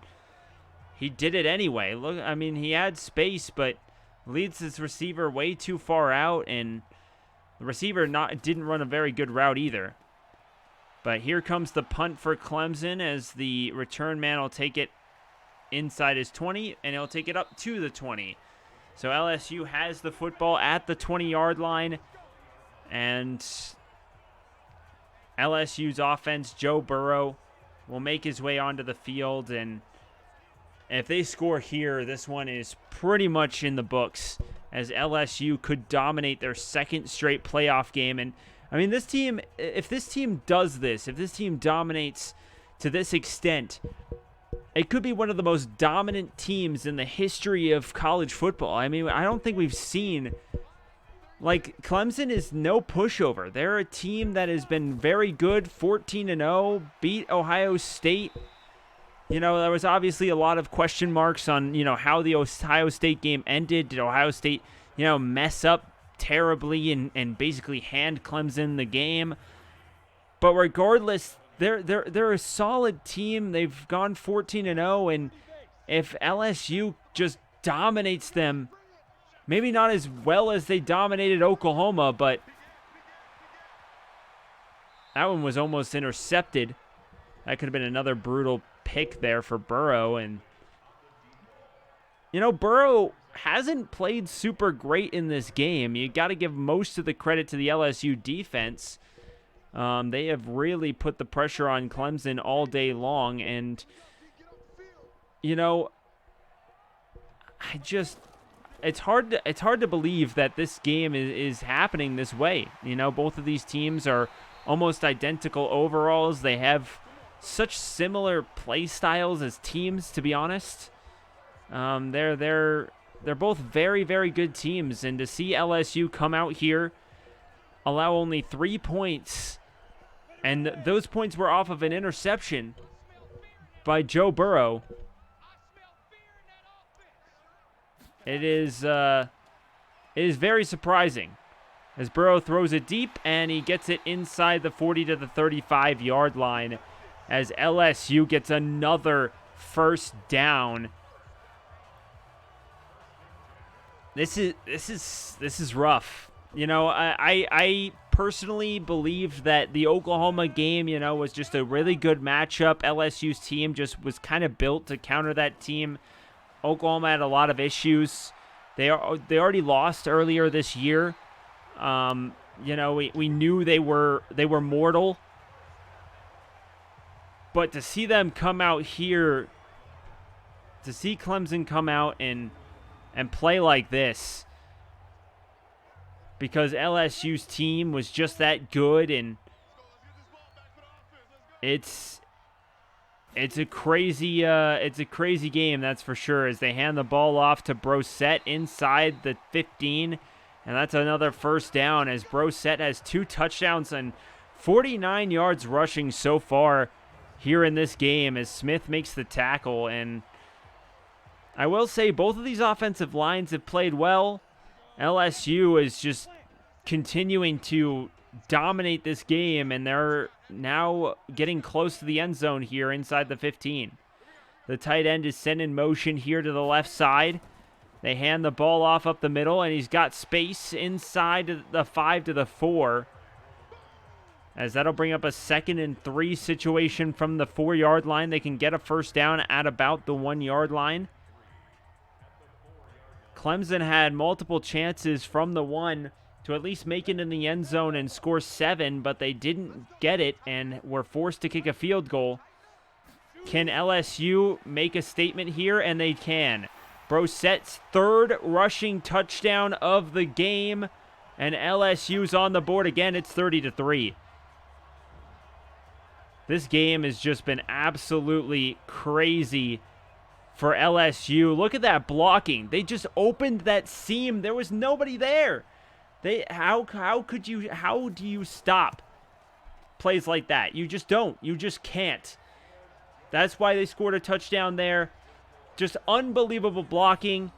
he did it anyway. Look, I mean, he had space, but leads his receiver way too far out, and the receiver didn't run a very good route either. But here comes the punt for Clemson as the return man will take it inside his 20, and he'll take it up to the 20. So LSU has the football at the 20-yard line, and LSU's offense, Joe Burrow, will make his way onto the field, and if they score here, this one is pretty much in the books, as LSU could dominate their 2nd straight playoff game. And I mean, this team, if this team does this, if this team dominates to this extent, it could be one of the most dominant teams in the history of college football. I mean, I don't think we've seen, like, Clemson is no pushover. They're a team that has been very good, 14-0, beat Ohio State. You know, there was obviously a lot of question marks on, you know, how the Ohio State game ended. Did Ohio State, you know, mess up terribly and basically hand Clemson the game? But regardless, they're a solid team. They've gone 14-0, and if LSU just dominates them, maybe not as well as they dominated Oklahoma, but that one was almost intercepted. That could have been another brutal pick there for Burrow. And, you know, Burrow hasn't played super great in this game. You got to give most of the credit to the LSU defense. They have really put the pressure on Clemson all day long. And, you know, it's hard to believe that this game is happening this way. You know, both of these teams are almost identical overalls. They have such similar play styles as teams, to be honest. They're both very, very good teams, and to see LSU come out here, allow only 3 points, and those points were off of an interception by Joe Burrow. It is very surprising, as Burrow throws it deep, and he gets it inside the 40 to the 35-yard line, as LSU gets another first down. This is rough. You know, I personally believe that the Oklahoma game, you know, was just a really good matchup. LSU's team just was kind of built to counter that team. Oklahoma had a lot of issues. They already lost earlier this year. You know, we knew they were mortal. But to see them come out here, to see Clemson come out and play like this, because LSU's team was just that good, and it's a crazy game, that's for sure, as they hand the ball off to Brosette inside the 15, and that's another first down, as Brosette has 2 touchdowns and 49 yards rushing so far here in this game, as Smith makes the tackle. And I will say both of these offensive lines have played well. LSU is just continuing to dominate this game, and they're now getting close to the end zone here inside the 15. The tight end is sent in motion here to the left side. They hand the ball off up the middle, and he's got space inside the 5 to the 4. As that'll bring up a 2nd and 3 situation from the 4-yard line. They can get a first down at about the 1-yard line. Clemson had multiple chances from the 1 to at least make it in the end zone and score 7, but they didn't get it and were forced to kick a field goal. Can LSU make a statement here? And they can. Brosette's 3rd rushing touchdown of the game, and LSU's on the board again. It's 30-3. This game has just been absolutely crazy for LSU. Look at that blocking. They just opened that seam. There was nobody there. How do you stop plays like that? You just don't. You just can't. That's why they scored a touchdown there. Just unbelievable blocking.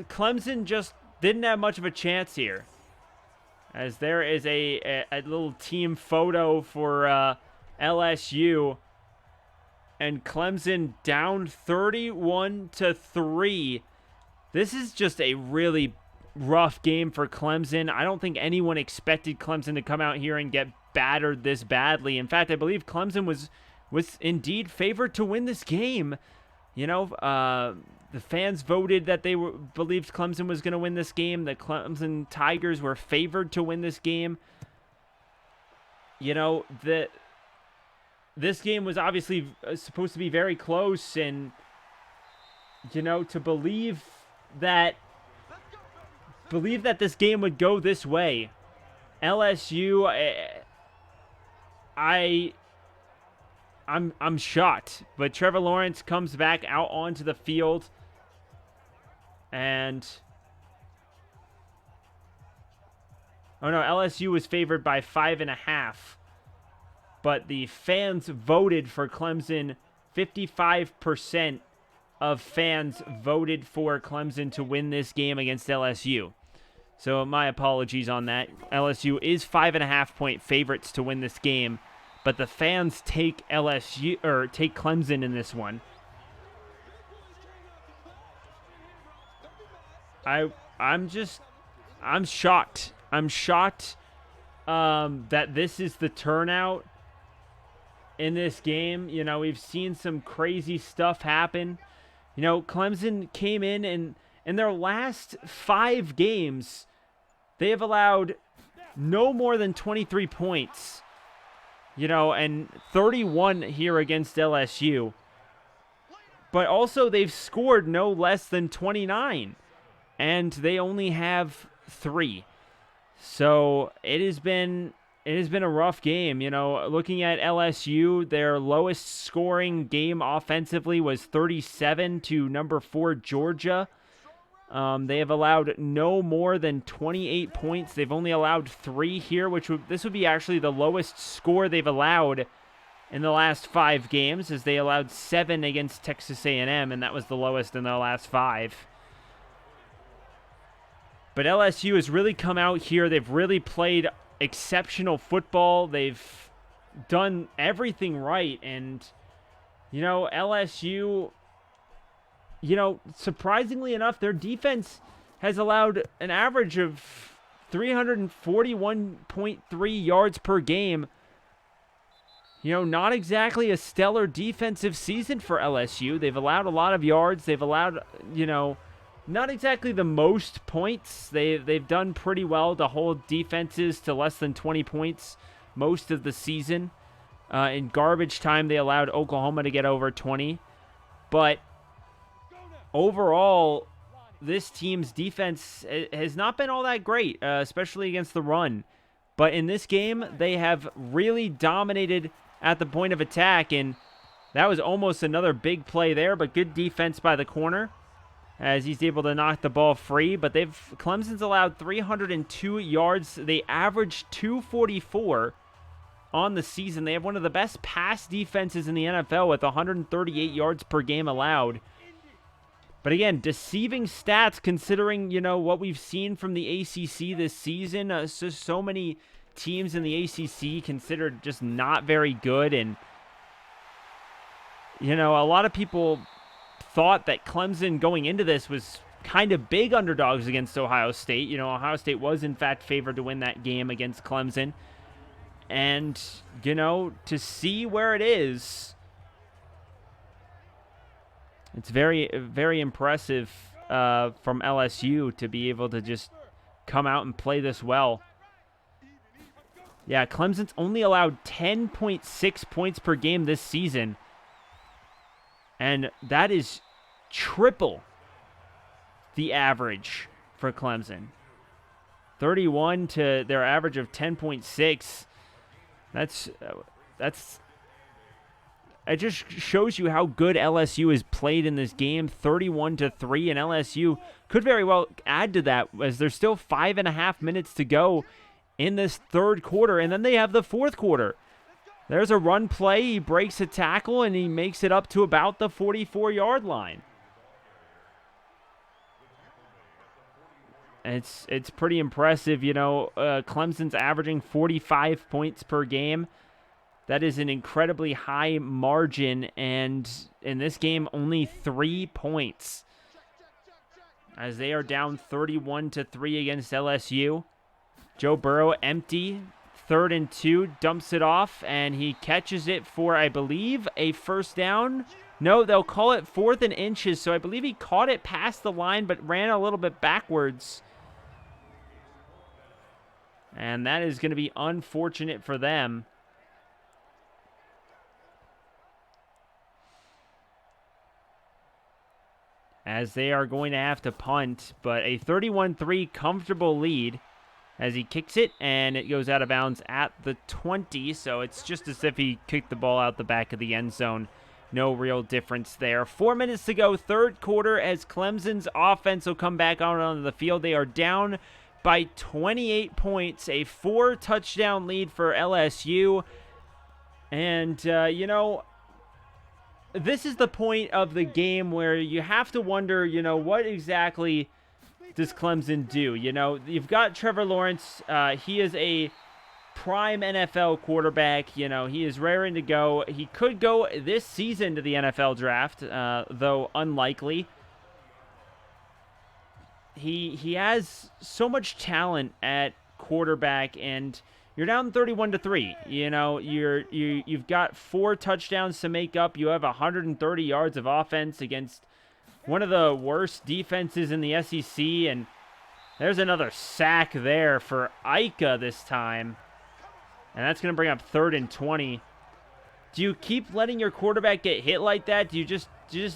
Clemson just didn't have much of a chance here, as there is a little team photo for LSU, and Clemson down 31-3. This is just a really rough game for Clemson. I don't think anyone expected Clemson to come out here and get battered this badly. In fact, I believe Clemson was indeed favored to win this game. You know, the fans voted that they believed Clemson was going to win this game. The Clemson Tigers were favored to win this game. You know, this game was obviously supposed to be very close, and, you know, to believe that this game would go this way LSU, I'm shocked, but Trevor Lawrence comes back out onto the field, and oh no, LSU was favored by 5.5, but the fans voted for Clemson. 55% of fans voted for Clemson to win this game against LSU. So my apologies on that. LSU is 5.5-point favorites to win this game, but the fans take Clemson in this one. I'm shocked. I'm shocked that this is the turnout in this game. You know, we've seen some crazy stuff happen. You know, Clemson came in and in their last 5 games, they have allowed no more than 23 points. You know, and 31 here against LSU. But also they've scored no less than 29. And they only have 3. So it has been a rough game. You know, looking at LSU, their lowest scoring game offensively was 37 to number 4 Georgia. They have allowed no more than 28 points. They've only allowed 3 here, this would be actually the lowest score they've allowed in the last 5 games, as they allowed 7 against Texas A&M, and that was the lowest in the last 5. But LSU has really come out here. They've really played exceptional football. They've done everything right, and you know, LSU, you know, surprisingly enough, their defense has allowed an average of 341.3 yards per game. You know, not exactly a stellar defensive season for LSU. They've allowed a lot of yards. They've allowed, you know, not exactly the most points. They've done pretty well to hold defenses to less than 20 points most of the season. In garbage time, they allowed Oklahoma to get over 20. But overall, this team's defense has not been all that great, especially against the run. But in this game, they have really dominated at the point of attack, and that was almost another big play there, but good defense by the corner as he's able to knock the ball free. But Clemson's allowed 302 yards. They averaged 244 on the season. They have one of the best pass defenses in the NFL with 138 yards per game allowed. But again, deceiving stats considering, you know, what we've seen from the ACC this season. So many teams in the ACC considered just not very good. And, you know, a lot of people thought that Clemson going into this was kind of big underdogs against Ohio State. You know, Ohio State was in fact favored to win that game against Clemson. And, you know, to see where it is, it's very, very impressive from LSU to be able to just come out and play this well. Yeah, Clemson's only allowed 10.6 points per game this season. And that is triple the average for Clemson. 31 to their average of 10.6. It just shows you how good LSU has played in this game. 31-3, and LSU could very well add to that as there's still 5.5 minutes to go in this third quarter, and then they have the fourth quarter. There's a run play. He breaks a tackle, and he makes it up to about the 44-yard line. It's pretty impressive. You know, Clemson's averaging 45 points per game. That is an incredibly high margin, and in this game, only 3 points, as they are down 31-3 against LSU. Joe Burrow empty, 3rd and 2, dumps it off, and he catches it for, I believe, a first down. No, they'll call it 4th and inches, so I believe he caught it past the line, but ran a little bit backwards. And that is going to be unfortunate for them. As they are going to have to punt, but a 31-3 comfortable lead. as he kicks it, and it goes out of bounds at the 20, so it's just as if he kicked the ball out the back of the end zone. No real difference there. 4 minutes to go, third quarter, as Clemson's offense will come back out onto the field. They are down by 28 points, a 4-touchdown lead for LSU. And, this is the point of the game where you have to wonder, what exactly does Clemson do? You've got Trevor Lawrence. He is a prime NFL quarterback. He is raring to go. He could go this season to the NFL draft, though unlikely. He has so much talent at quarterback, and you're down 31-3. You've got 4 touchdowns to make up. You have 130 yards of offense against one of the worst defenses in the SEC, and there's another sack there for Ika this time. And that's going to bring up 3rd and 20. Do you keep letting your quarterback get hit like that? Do you just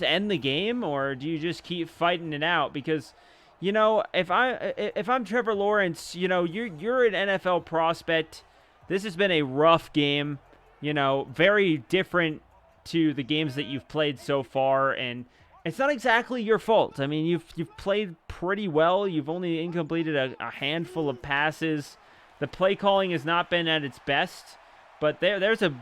end the game, or do you just keep fighting it out? Because, if I'm Trevor Lawrence, you're an NFL prospect. This has been a rough game, very different to the games that you've played so far, and it's not exactly your fault. I mean, you've played pretty well. You've only incompleted a handful of passes. The play calling has not been at its best, but there's a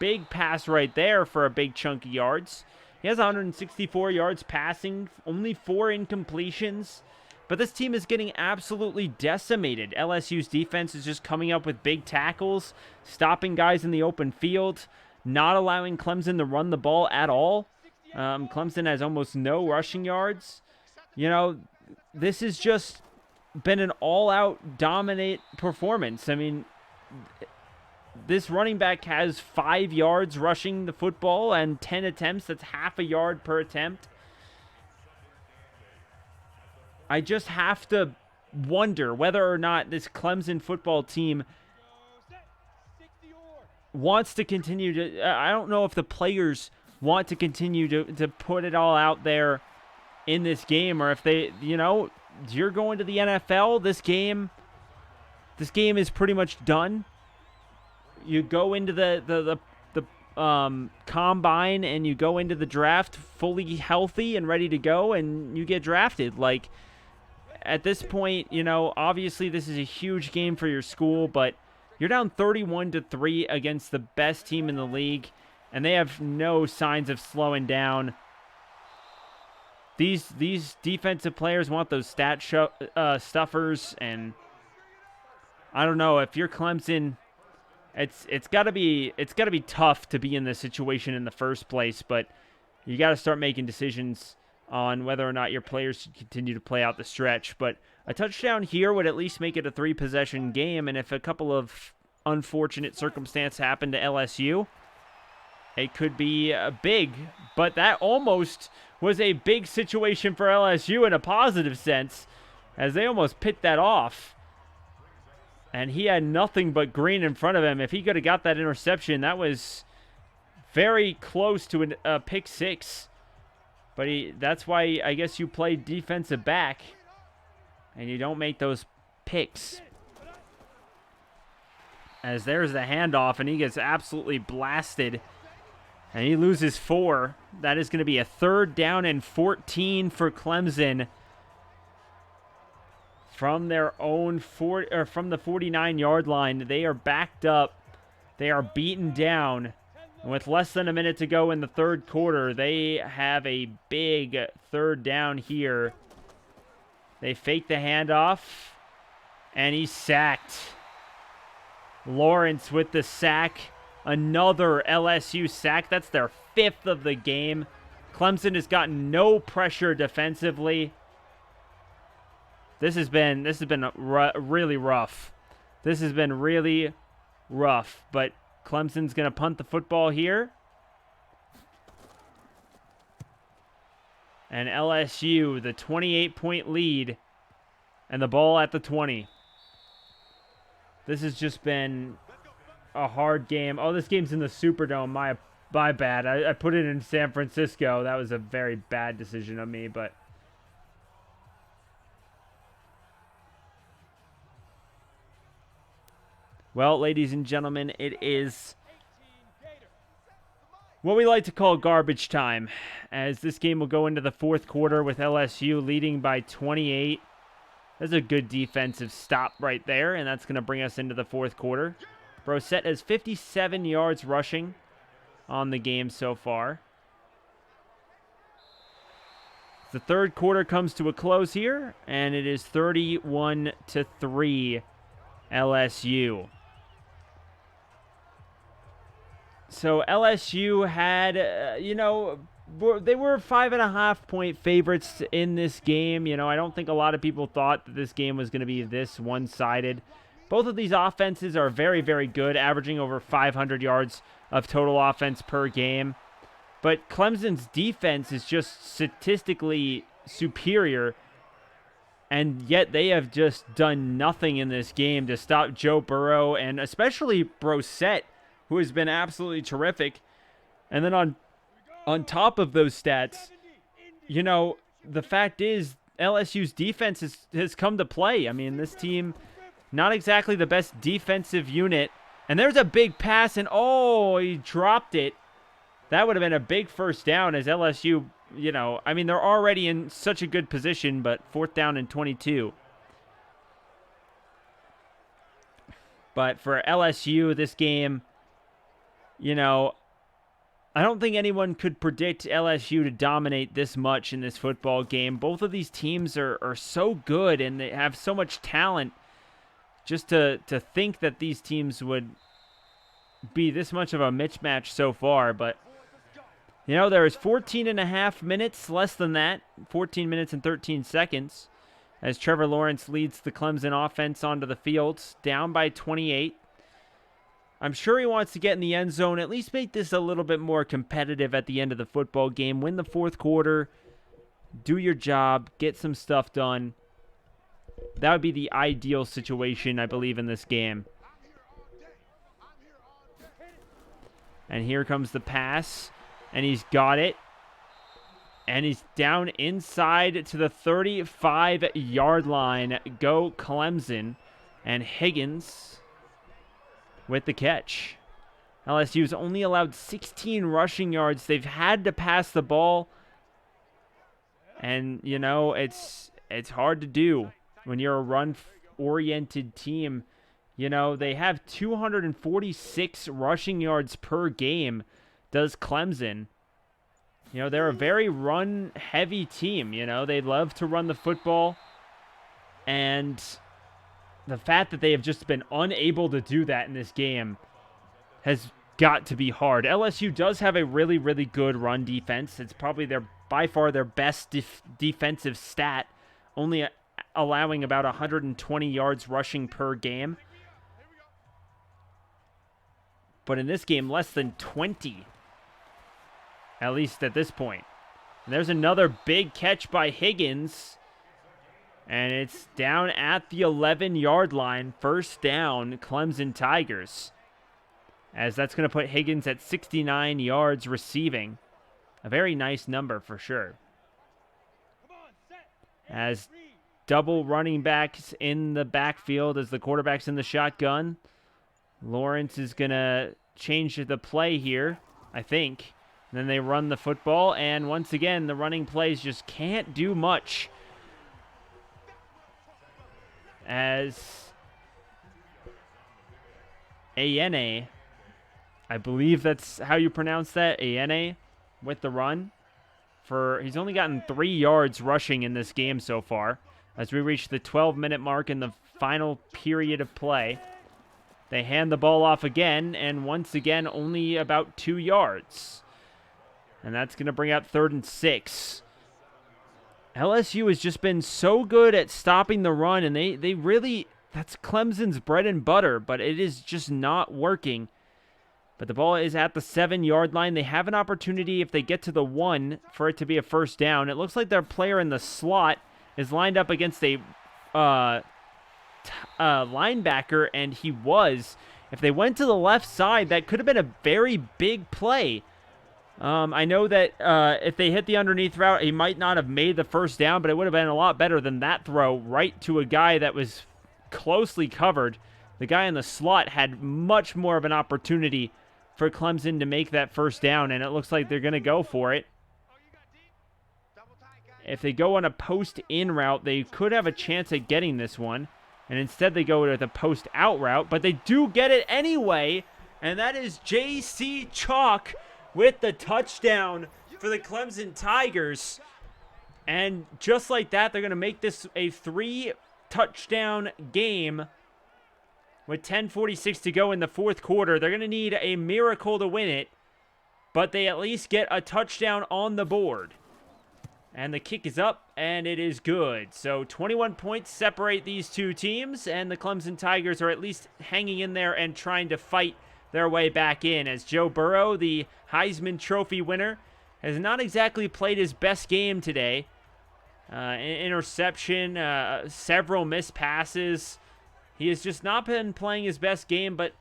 big pass right there for a big chunk of yards. He has 164 yards passing, only 4 incompletions. But this team is getting absolutely decimated. LSU's defense is just coming up with big tackles, stopping guys in the open field, not allowing Clemson to run the ball at all. Clemson has almost no rushing yards. This has just been an all-out dominate performance. I mean, this running back has 5 yards rushing the football and 10 attempts. That's half a yard per attempt. I just have to wonder whether or not this Clemson football team wants to continue to... I don't know if the players want to continue to put it all out there in this game, or if they, you're going to the NFL. This game is pretty much done. You go into the combine and you go into the draft fully healthy and ready to go, and you get drafted. Like, at this point, obviously this is a huge game for your school, but you're down 31-3 against the best team in the league, and they have no signs of slowing down. These defensive players want those stat stuffers, and I don't know, if you're Clemson, it's got to be tough to be in this situation in the first place, but you got to start making decisions on whether or not your players should continue to play out the stretch. But a touchdown here would at least make it a 3-possession game, and if a couple of unfortunate circumstances happen to LSU, it could be big. But that almost was a big situation for LSU in a positive sense, as they almost picked that off. And he had nothing but green in front of him. If he could have got that interception, that was very close to a pick 6. But that's why I guess you play defensive back and you don't make those picks. As there's the handoff, and he gets absolutely blasted. And he loses 4. That is going to be a 3rd down and 14 for Clemson. From their own from the 49-yard line, they are backed up. They are beaten down. And with less than a minute to go in the third quarter, they have a big 3rd down here. They fake the handoff, and he's sacked. Lawrence with the sack. Another LSU sack. That's their 5th of the game. Clemson has gotten no pressure defensively. This has been really rough. This has been really rough. But Clemson's going to punt the football here. And LSU, the 28-point lead, and the ball at the 20. This has just been a hard game. Oh, this game's in the Superdome. My bad. I put it in San Francisco. That was a very bad decision of me, but Well, ladies and gentlemen, it is what we like to call garbage time, as this game will go into the fourth quarter with LSU leading by 28. That's a good defensive stop right there, and that's going to bring us into the fourth quarter. Brissett has 57 yards rushing on the game so far. The third quarter comes to a close here, and it is 31-3 LSU. So LSU had, they were 5.5-point favorites in this game. I don't think a lot of people thought that this game was going to be this one-sided. Both of these offenses are very, very good, averaging over 500 yards of total offense per game. But Clemson's defense is just statistically superior, and yet they have just done nothing in this game to stop Joe Burrow, and especially Brissett, who has been absolutely terrific. And then on top of those stats, the fact is LSU's defense has come to play. I mean, this team, not exactly the best defensive unit. And there's a big pass, and he dropped it. That would have been a big first down, as LSU, they're already in such a good position, but 4th down and 22. But for LSU, this game, I don't think anyone could predict LSU to dominate this much in this football game. Both of these teams are so good, and they have so much talent. Just to think that these teams would be this much of a mismatch so far. But, there is 14.5 minutes, less than that, 14 minutes and 13 seconds, as Trevor Lawrence leads the Clemson offense onto the field, down by 28. I'm sure he wants to get in the end zone, at least make this a little bit more competitive at the end of the football game. Win the fourth quarter, do your job, get some stuff done. That would be the ideal situation, I believe, in this game. And here comes the pass, and he's got it. And he's down inside to the 35-yard line. Go Clemson. And Higgins with the catch. LSU's only allowed 16 rushing yards. They've had to pass the ball. And, it's hard to do when you're a run-oriented team. They have 246 rushing yards per game, does Clemson. They're a very run-heavy team. They love to run the football. And the fact that they have just been unable to do that in this game has got to be hard. LSU does have a really, really good run defense. It's probably by far their best defensive stat, only allowing about 120 yards rushing per game. But in this game, less than 20. At least at this point. And there's another big catch by Higgins. And it's down at the 11-yard line. First down, Clemson Tigers. As that's going to put Higgins at 69 yards receiving. A very nice number for sure. As double running backs in the backfield as the quarterback's in the shotgun. Lawrence is going to change the play here, I think. And then they run the football, and once again, the running plays just can't do much. As Ayene, I believe that's how you pronounce that, Ayene, with the run. He's only gotten 3 yards rushing in this game so far. As we reach the 12-minute mark in the final period of play. They hand the ball off again, and once again, only about 2 yards. And that's going to bring out 3rd and 6. LSU has just been so good at stopping the run, and they really, that's Clemson's bread and butter, but it is just not working. But the ball is at the 7-yard line. They have an opportunity if they get to the 1 for it to be a first down. It looks like their player in the slot is lined up against a linebacker, and he was. If they went to the left side, that could have been a very big play. I know that if they hit the underneath route, he might not have made the first down, but it would have been a lot better than that throw right to a guy that was closely covered. the guy in the slot had much more of an opportunity for Clemson to make that first down, and it looks like they're going to go for it. If they go on a post-in route, they could have a chance at getting this one, and instead they go with a post-out route, but they do get it anyway, and that is J.C. Chalk with the touchdown for the Clemson Tigers. And just like that, they're going to make this a 3-touchdown game with 10:46 to go in the fourth quarter. They're going to need a miracle to win it, but they at least get a touchdown on the board. And the kick is up, and it is good. So 21 points separate these two teams, and the Clemson Tigers are at least hanging in there and trying to fight their way back in, as Joe Burrow, the Heisman Trophy winner, has not exactly played his best game today. Interception, several missed passes. He has just not been playing his best game, but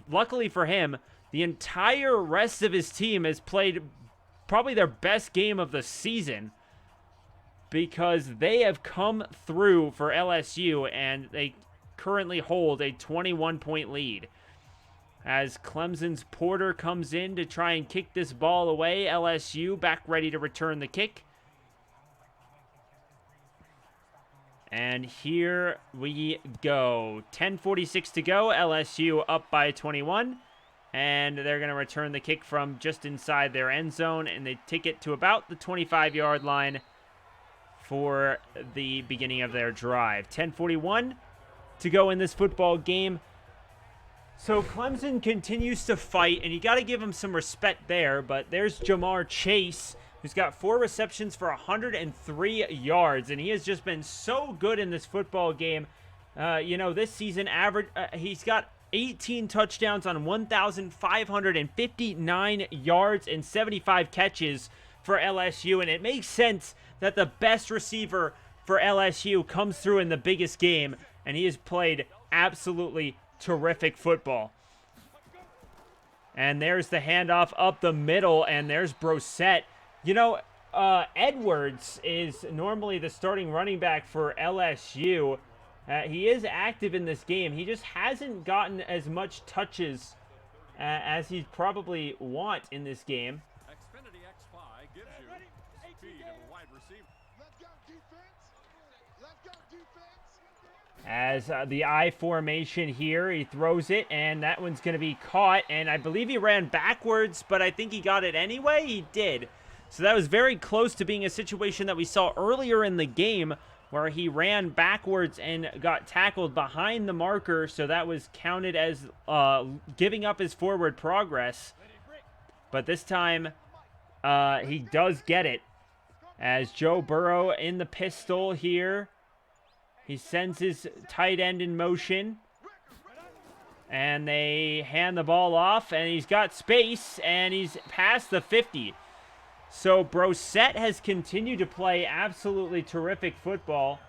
luckily for him, the entire rest of his team has played probably their best game of the season, because they have come through for LSU, and they currently hold a 21-point lead. As Clemson's Porter comes in to try and kick this ball away, LSU back ready to return the kick. And here we go. 10:46 to go. LSU up by 21. And they're going to return the kick from just inside their end zone. And they take it to about the 25-yard line for the beginning of their drive. 10:41 to go in this football game. So Clemson continues to fight, and you got to give them some respect there. But there's Jamar Chase, who's got 4 receptions for 103 yards, and he has just been so good in this football game. This season, he's got 18 touchdowns on 1,559 yards and 75 catches for LSU, and it makes sense that the best receiver for LSU comes through in the biggest game, and he has played absolutely terrific football. And there's the handoff up the middle, and there's Brosette. Edwards is normally the starting running back for LSU. He is active in this game. He just hasn't gotten as much touches as he'd probably want in this game. Xfinity X5 gives you speed of a wide receiver. Let's go defense. Let's go defense. As the I formation here, he throws it, and that one's going to be caught. And I believe he ran backwards, but I think he got it anyway. He did. So that was very close to being a situation that we saw earlier in the game, where he ran backwards and got tackled behind the marker. So that was counted as giving up his forward progress. But this time, he does get it. As Joe Burrow in the pistol here. He sends his tight end in motion. And they hand the ball off. And he's got space. And he's past the 50. So Brosette has continued to play absolutely terrific football.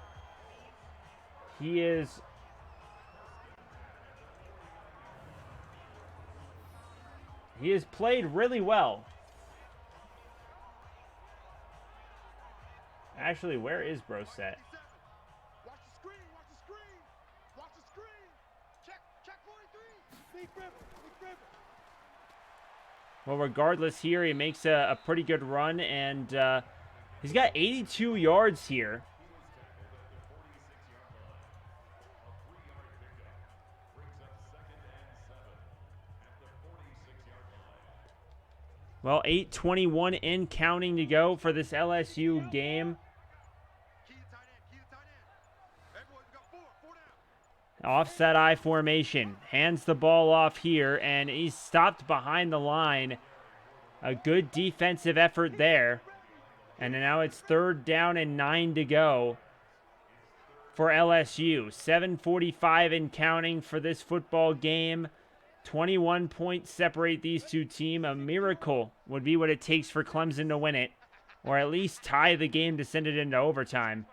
He has played really well. Actually, where is Brosette? Well, regardless here, he makes a pretty good run, and he's got 82 yards here. Well, 8:21 in counting to go for this LSU game. Offset I formation. Hands the ball off here, and he's stopped behind the line. A good defensive effort there. And now it's 3rd down and 9 to go for LSU. 7:45 in counting for this football game. 21 points separate these two teams. A miracle would be what it takes for Clemson to win it, or at least tie the game to send it into overtime.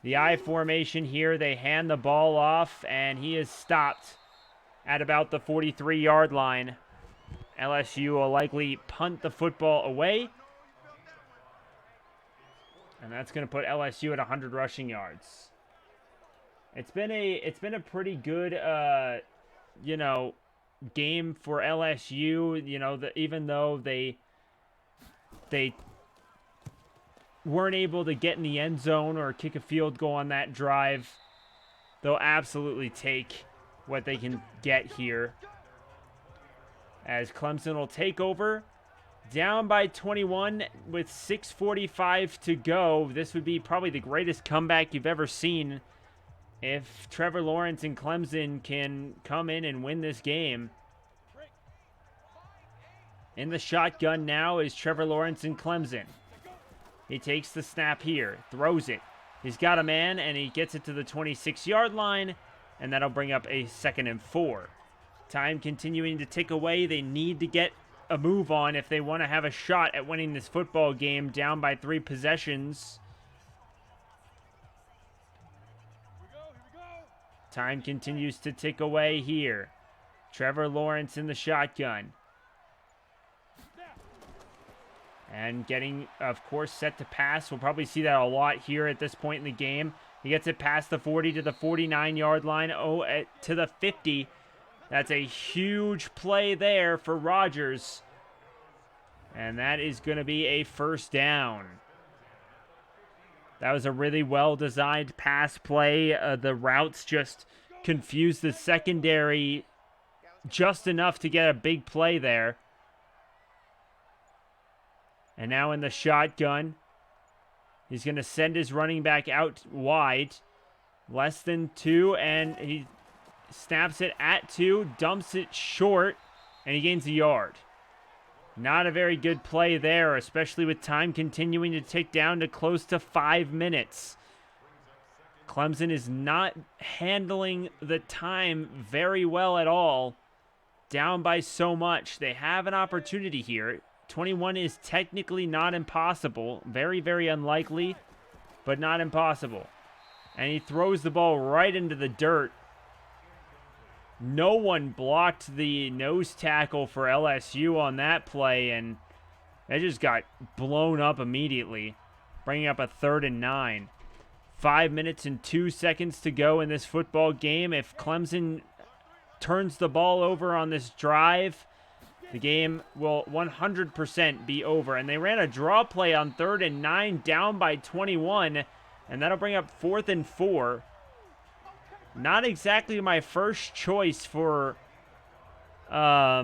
The I formation here, they hand the ball off, and he is stopped at about the 43-yard line. LSU will likely punt the football away, and that's going to put LSU at 100 rushing yards. It's been a pretty good you know, game for LSU. You know, even though they weren't able to get in the end zone or kick a field goal on that drive, they'll absolutely take what they can get here. As Clemson will take over, down by 21 with 6:45 to go. This would be probably the greatest comeback you've ever seen if Trevor Lawrence and Clemson can come in and win this game. In the shotgun now is Trevor Lawrence and Clemson. He takes the snap here, throws it. He's got a man, and he gets it to the 26-yard line, and that'll bring up a 2nd and 4. Time continuing to tick away. They need to get a move on if they want to have a shot at winning this football game, down by 3 possessions. Time continues to tick away here. Trevor Lawrence in the shotgun. And getting, of course, set to pass. We'll probably see that a lot here at this point in the game. He gets it past the 40 to the 49-yard line. To the 50. That's a huge play there for Rodgers. And that is going to be a 1st down. That was a really well-designed pass play. The routes just confused the secondary just enough to get a big play there. And now in the shotgun, he's going to send his running back out wide. Less than 2, and he snaps it at 2, dumps it short, and he gains a yard. Not a very good play there, especially with time continuing to tick down to close to 5 minutes. Clemson is not handling the time very well at all. Down by so much. They have an opportunity here. 21 is technically not impossible. Very, very unlikely, but not impossible. And he throws the ball right into the dirt. No one blocked the nose tackle for LSU on that play, and they just got blown up immediately, bringing up a 3rd and 9. 5 minutes and 2 seconds to go in this football game. If Clemson turns the ball over on this drive, the game will 100% be over. And they ran a draw play on 3rd and 9, down by 21, and that'll bring up 4th and 4. Not exactly my first choice for a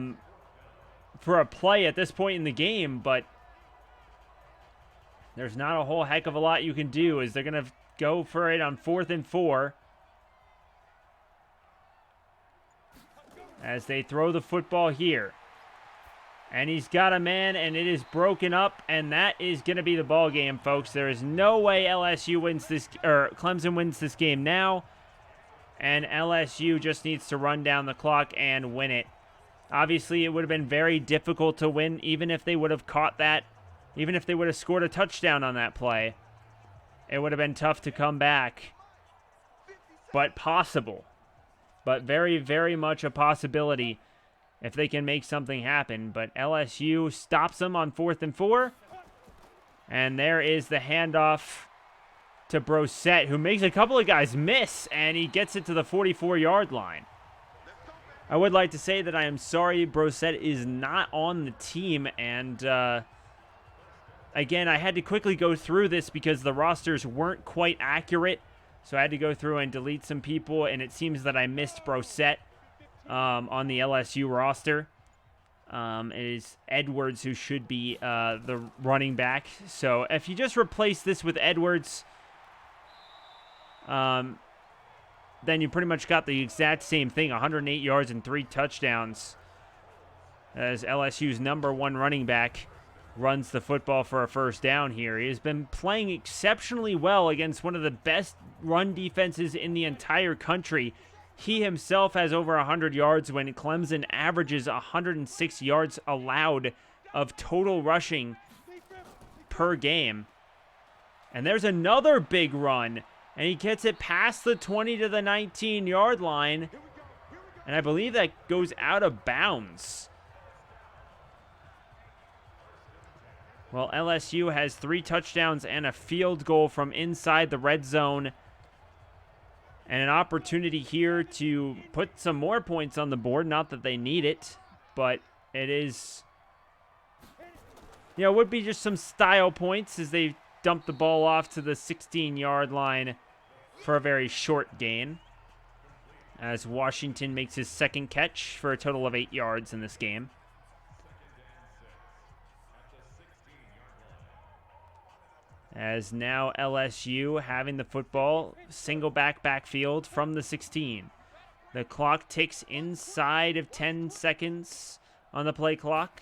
play at this point in the game, but there's not a whole heck of a lot you can do, as they're going to go for it on 4th and 4. As they throw the football here. And he's got a man, and it is broken up, and that is going to be the ball game, folks. There is no way LSU wins this, or Clemson wins this game now. And LSU just needs to run down the clock and win it. Obviously, it would have been very difficult to win, even if they would have caught that, even if they would have scored a touchdown on that play. It would have been tough to come back, but possible. But very, very much a possibility if they can make something happen. But LSU stops them on 4th and 4. And there is the handoff to Brosette, who makes a couple of guys miss, and he gets it to the 44-yard line. I would like to say that I am sorry Brosette is not on the team, and again, I had to quickly go through this because the rosters weren't quite accurate, so I had to go through and delete some people, and it seems that I missed Brosette on the LSU roster. It is Edwards who should be the running back. So if you just replace this with Edwards, then you pretty much got the exact same thing, 108 yards and 3 touchdowns, as LSU's #1 running back runs the football for a 1st down here. He has been playing exceptionally well against one of the best run defenses in the entire country. He himself has over 100 yards when Clemson averages 106 yards allowed of total rushing per game. And there's another big run. And he gets it past the 20 to the 19-yard line. And I believe that goes out of bounds. Well, LSU has 3 touchdowns and a field goal from inside the red zone. And an opportunity here to put some more points on the board. Not that they need it, but it is, it would be just some style points as they dump the ball off to the 16-yard line for a very short gain. As Washington makes his second catch for a total of 8 yards in this game. As now LSU having the football, single backfield from the 16. The clock ticks inside of 10 seconds on the play clock.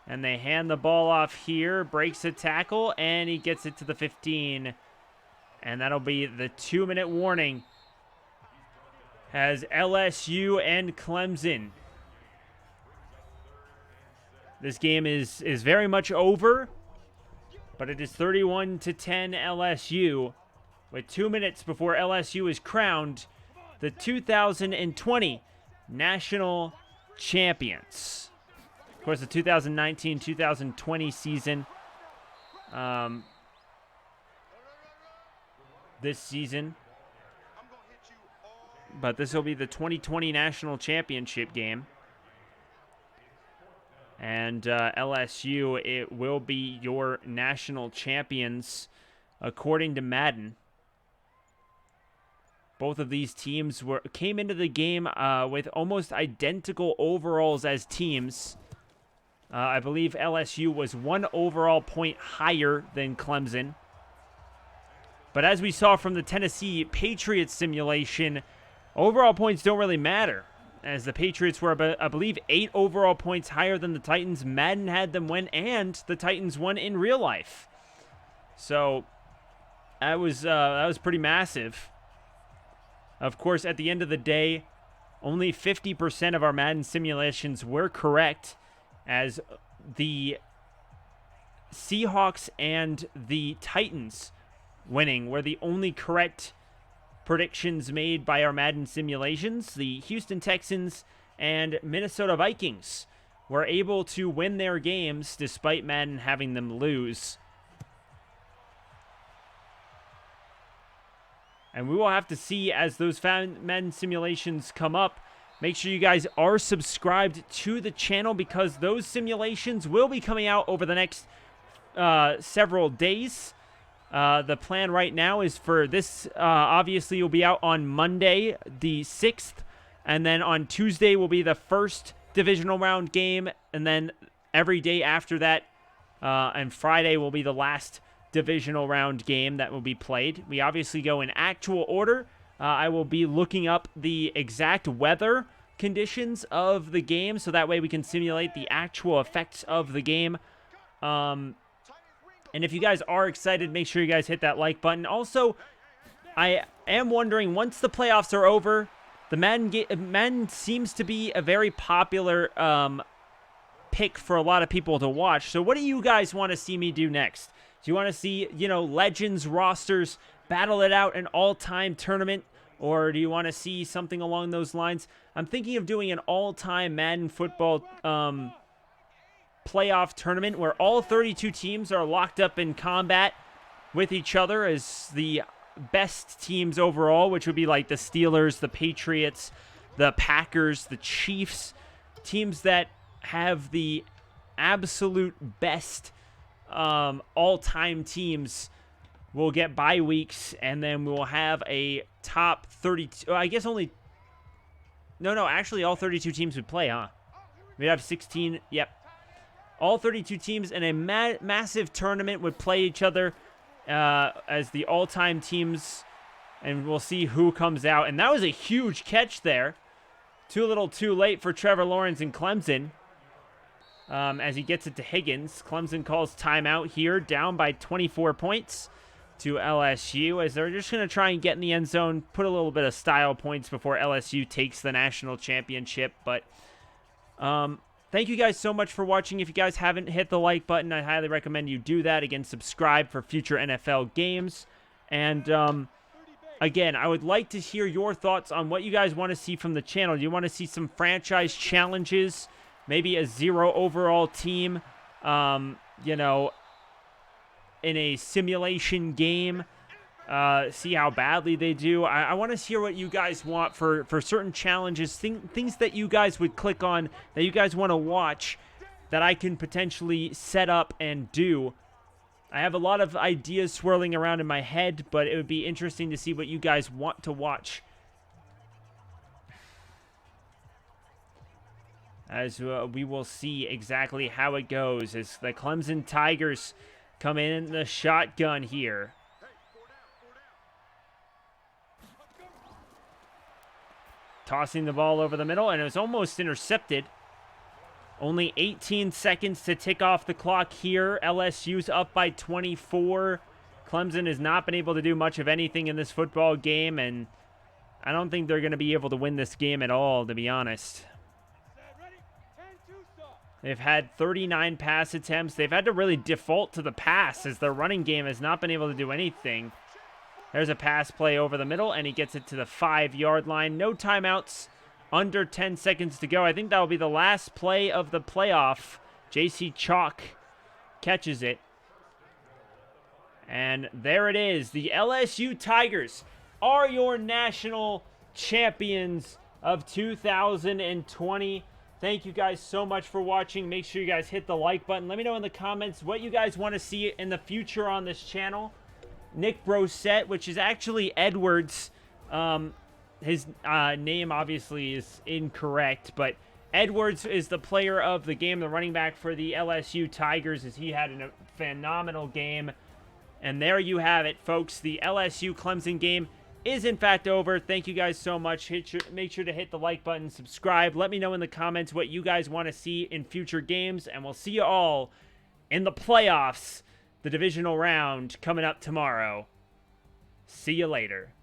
And they hand the ball off here, breaks a tackle, and he gets it to the 15. And that'll be the 2-minute warning as LSU and Clemson. This game is very much over. But it is 31-10 LSU, with 2 minutes before LSU is crowned the 2020 national champions. Of course, the 2019-2020 season. This season. But this will be the 2020 national championship game. And LSU, it will be your national champions, according to Madden. Both of these teams came into the game with almost identical overalls as teams. I believe LSU was 1 overall point higher than Clemson. But as we saw from the Tennessee Patriots simulation, overall points don't really matter. As the Patriots were, I believe, 8 overall points higher than the Titans. Madden had them win, and the Titans won in real life. So that was pretty massive. Of course, at the end of the day, only 50% of our Madden simulations were correct, as the Seahawks and the Titans winning were the only correct predictions made by our Madden simulations. The Houston Texans and Minnesota Vikings were able to win their games despite Madden having them lose. And we will have to see as those Madden simulations come up. Make sure you guys are subscribed to the channel because those simulations will be coming out over the next several days. The plan right now is for this, obviously, will be out on Monday, the 6th. And then on Tuesday will be the first divisional round game. And then every day after that, and Friday will be the last divisional round game that will be played. We obviously go in actual order. I will be looking up the exact weather conditions of the game, so that way we can simulate the actual effects of the game. And if you guys are excited, make sure you guys hit that like button. Also, I am wondering, once the playoffs are over, the Madden seems to be a very popular pick for a lot of people to watch. So what do you guys want to see me do next? Do you want to see, Legends rosters battle it out an all-time tournament? Or do you want to see something along those lines? I'm thinking of doing an all-time Madden football playoff tournament where all 32 teams are locked up in combat with each other as the best teams overall, which would be like the Steelers, the Patriots, the Packers, the Chiefs, teams that have the absolute best all-time teams will get bye weeks, and then we'll have a top 32. I guess only. No, actually, all 32 teams would play, huh? We'd have 16. Yep. All 32 teams in a massive tournament would play each other as the all-time teams, and we'll see who comes out. And that was a huge catch there. Too little too late for Trevor Lawrence and Clemson. As he gets it to Higgins. Clemson calls timeout here, down by 24 points to LSU, as they're just going to try and get in the end zone, put a little bit of style points before LSU takes the national championship. But thank you guys so much for watching. If you guys haven't hit the like button, I highly recommend you do that. Again, subscribe for future NFL games. And again, I would like to hear your thoughts on what you guys want to see from the channel. Do you want to see some franchise challenges? Maybe a 0 overall team, in a simulation game. see how badly they do. I want to hear what you guys want for certain challenges, things that you guys would click on, that you guys want to watch, that I can potentially set up and do. I have a lot of ideas swirling around in my head, but it would be interesting to see what you guys want to watch. As we will see exactly how it goes as the Clemson Tigers come in the shotgun here. Tossing the ball over the middle, and it was almost intercepted. Only 18 seconds to tick off the clock here. LSU's up by 24. Clemson has not been able to do much of anything in this football game, and I don't think they're going to be able to win this game at all, to be honest. They've had 39 pass attempts. They've had to really default to the pass as their running game has not been able to do anything. There's a pass play over the middle, and he gets it to the 5-yard line. No timeouts. Under 10 seconds to go. I think that will be the last play of the playoff. J.C. Chalk catches it. And there it is. The LSU Tigers are your national champions of 2020. Thank you guys so much for watching. Make sure you guys hit the like button. Let me know in the comments what you guys want to see in the future on this channel. Nick Brosette, which is actually Edwards. His name obviously is incorrect, but Edwards is the player of the game, the running back for the LSU Tigers, as he had a phenomenal game. And there you have it, folks. The LSU Clemson game is in fact over. Thank you guys so much. Make sure to hit the like button, subscribe. Let me know in the comments what you guys want to see in future games, and we'll see you all in the playoffs. The divisional round coming up tomorrow. See you later.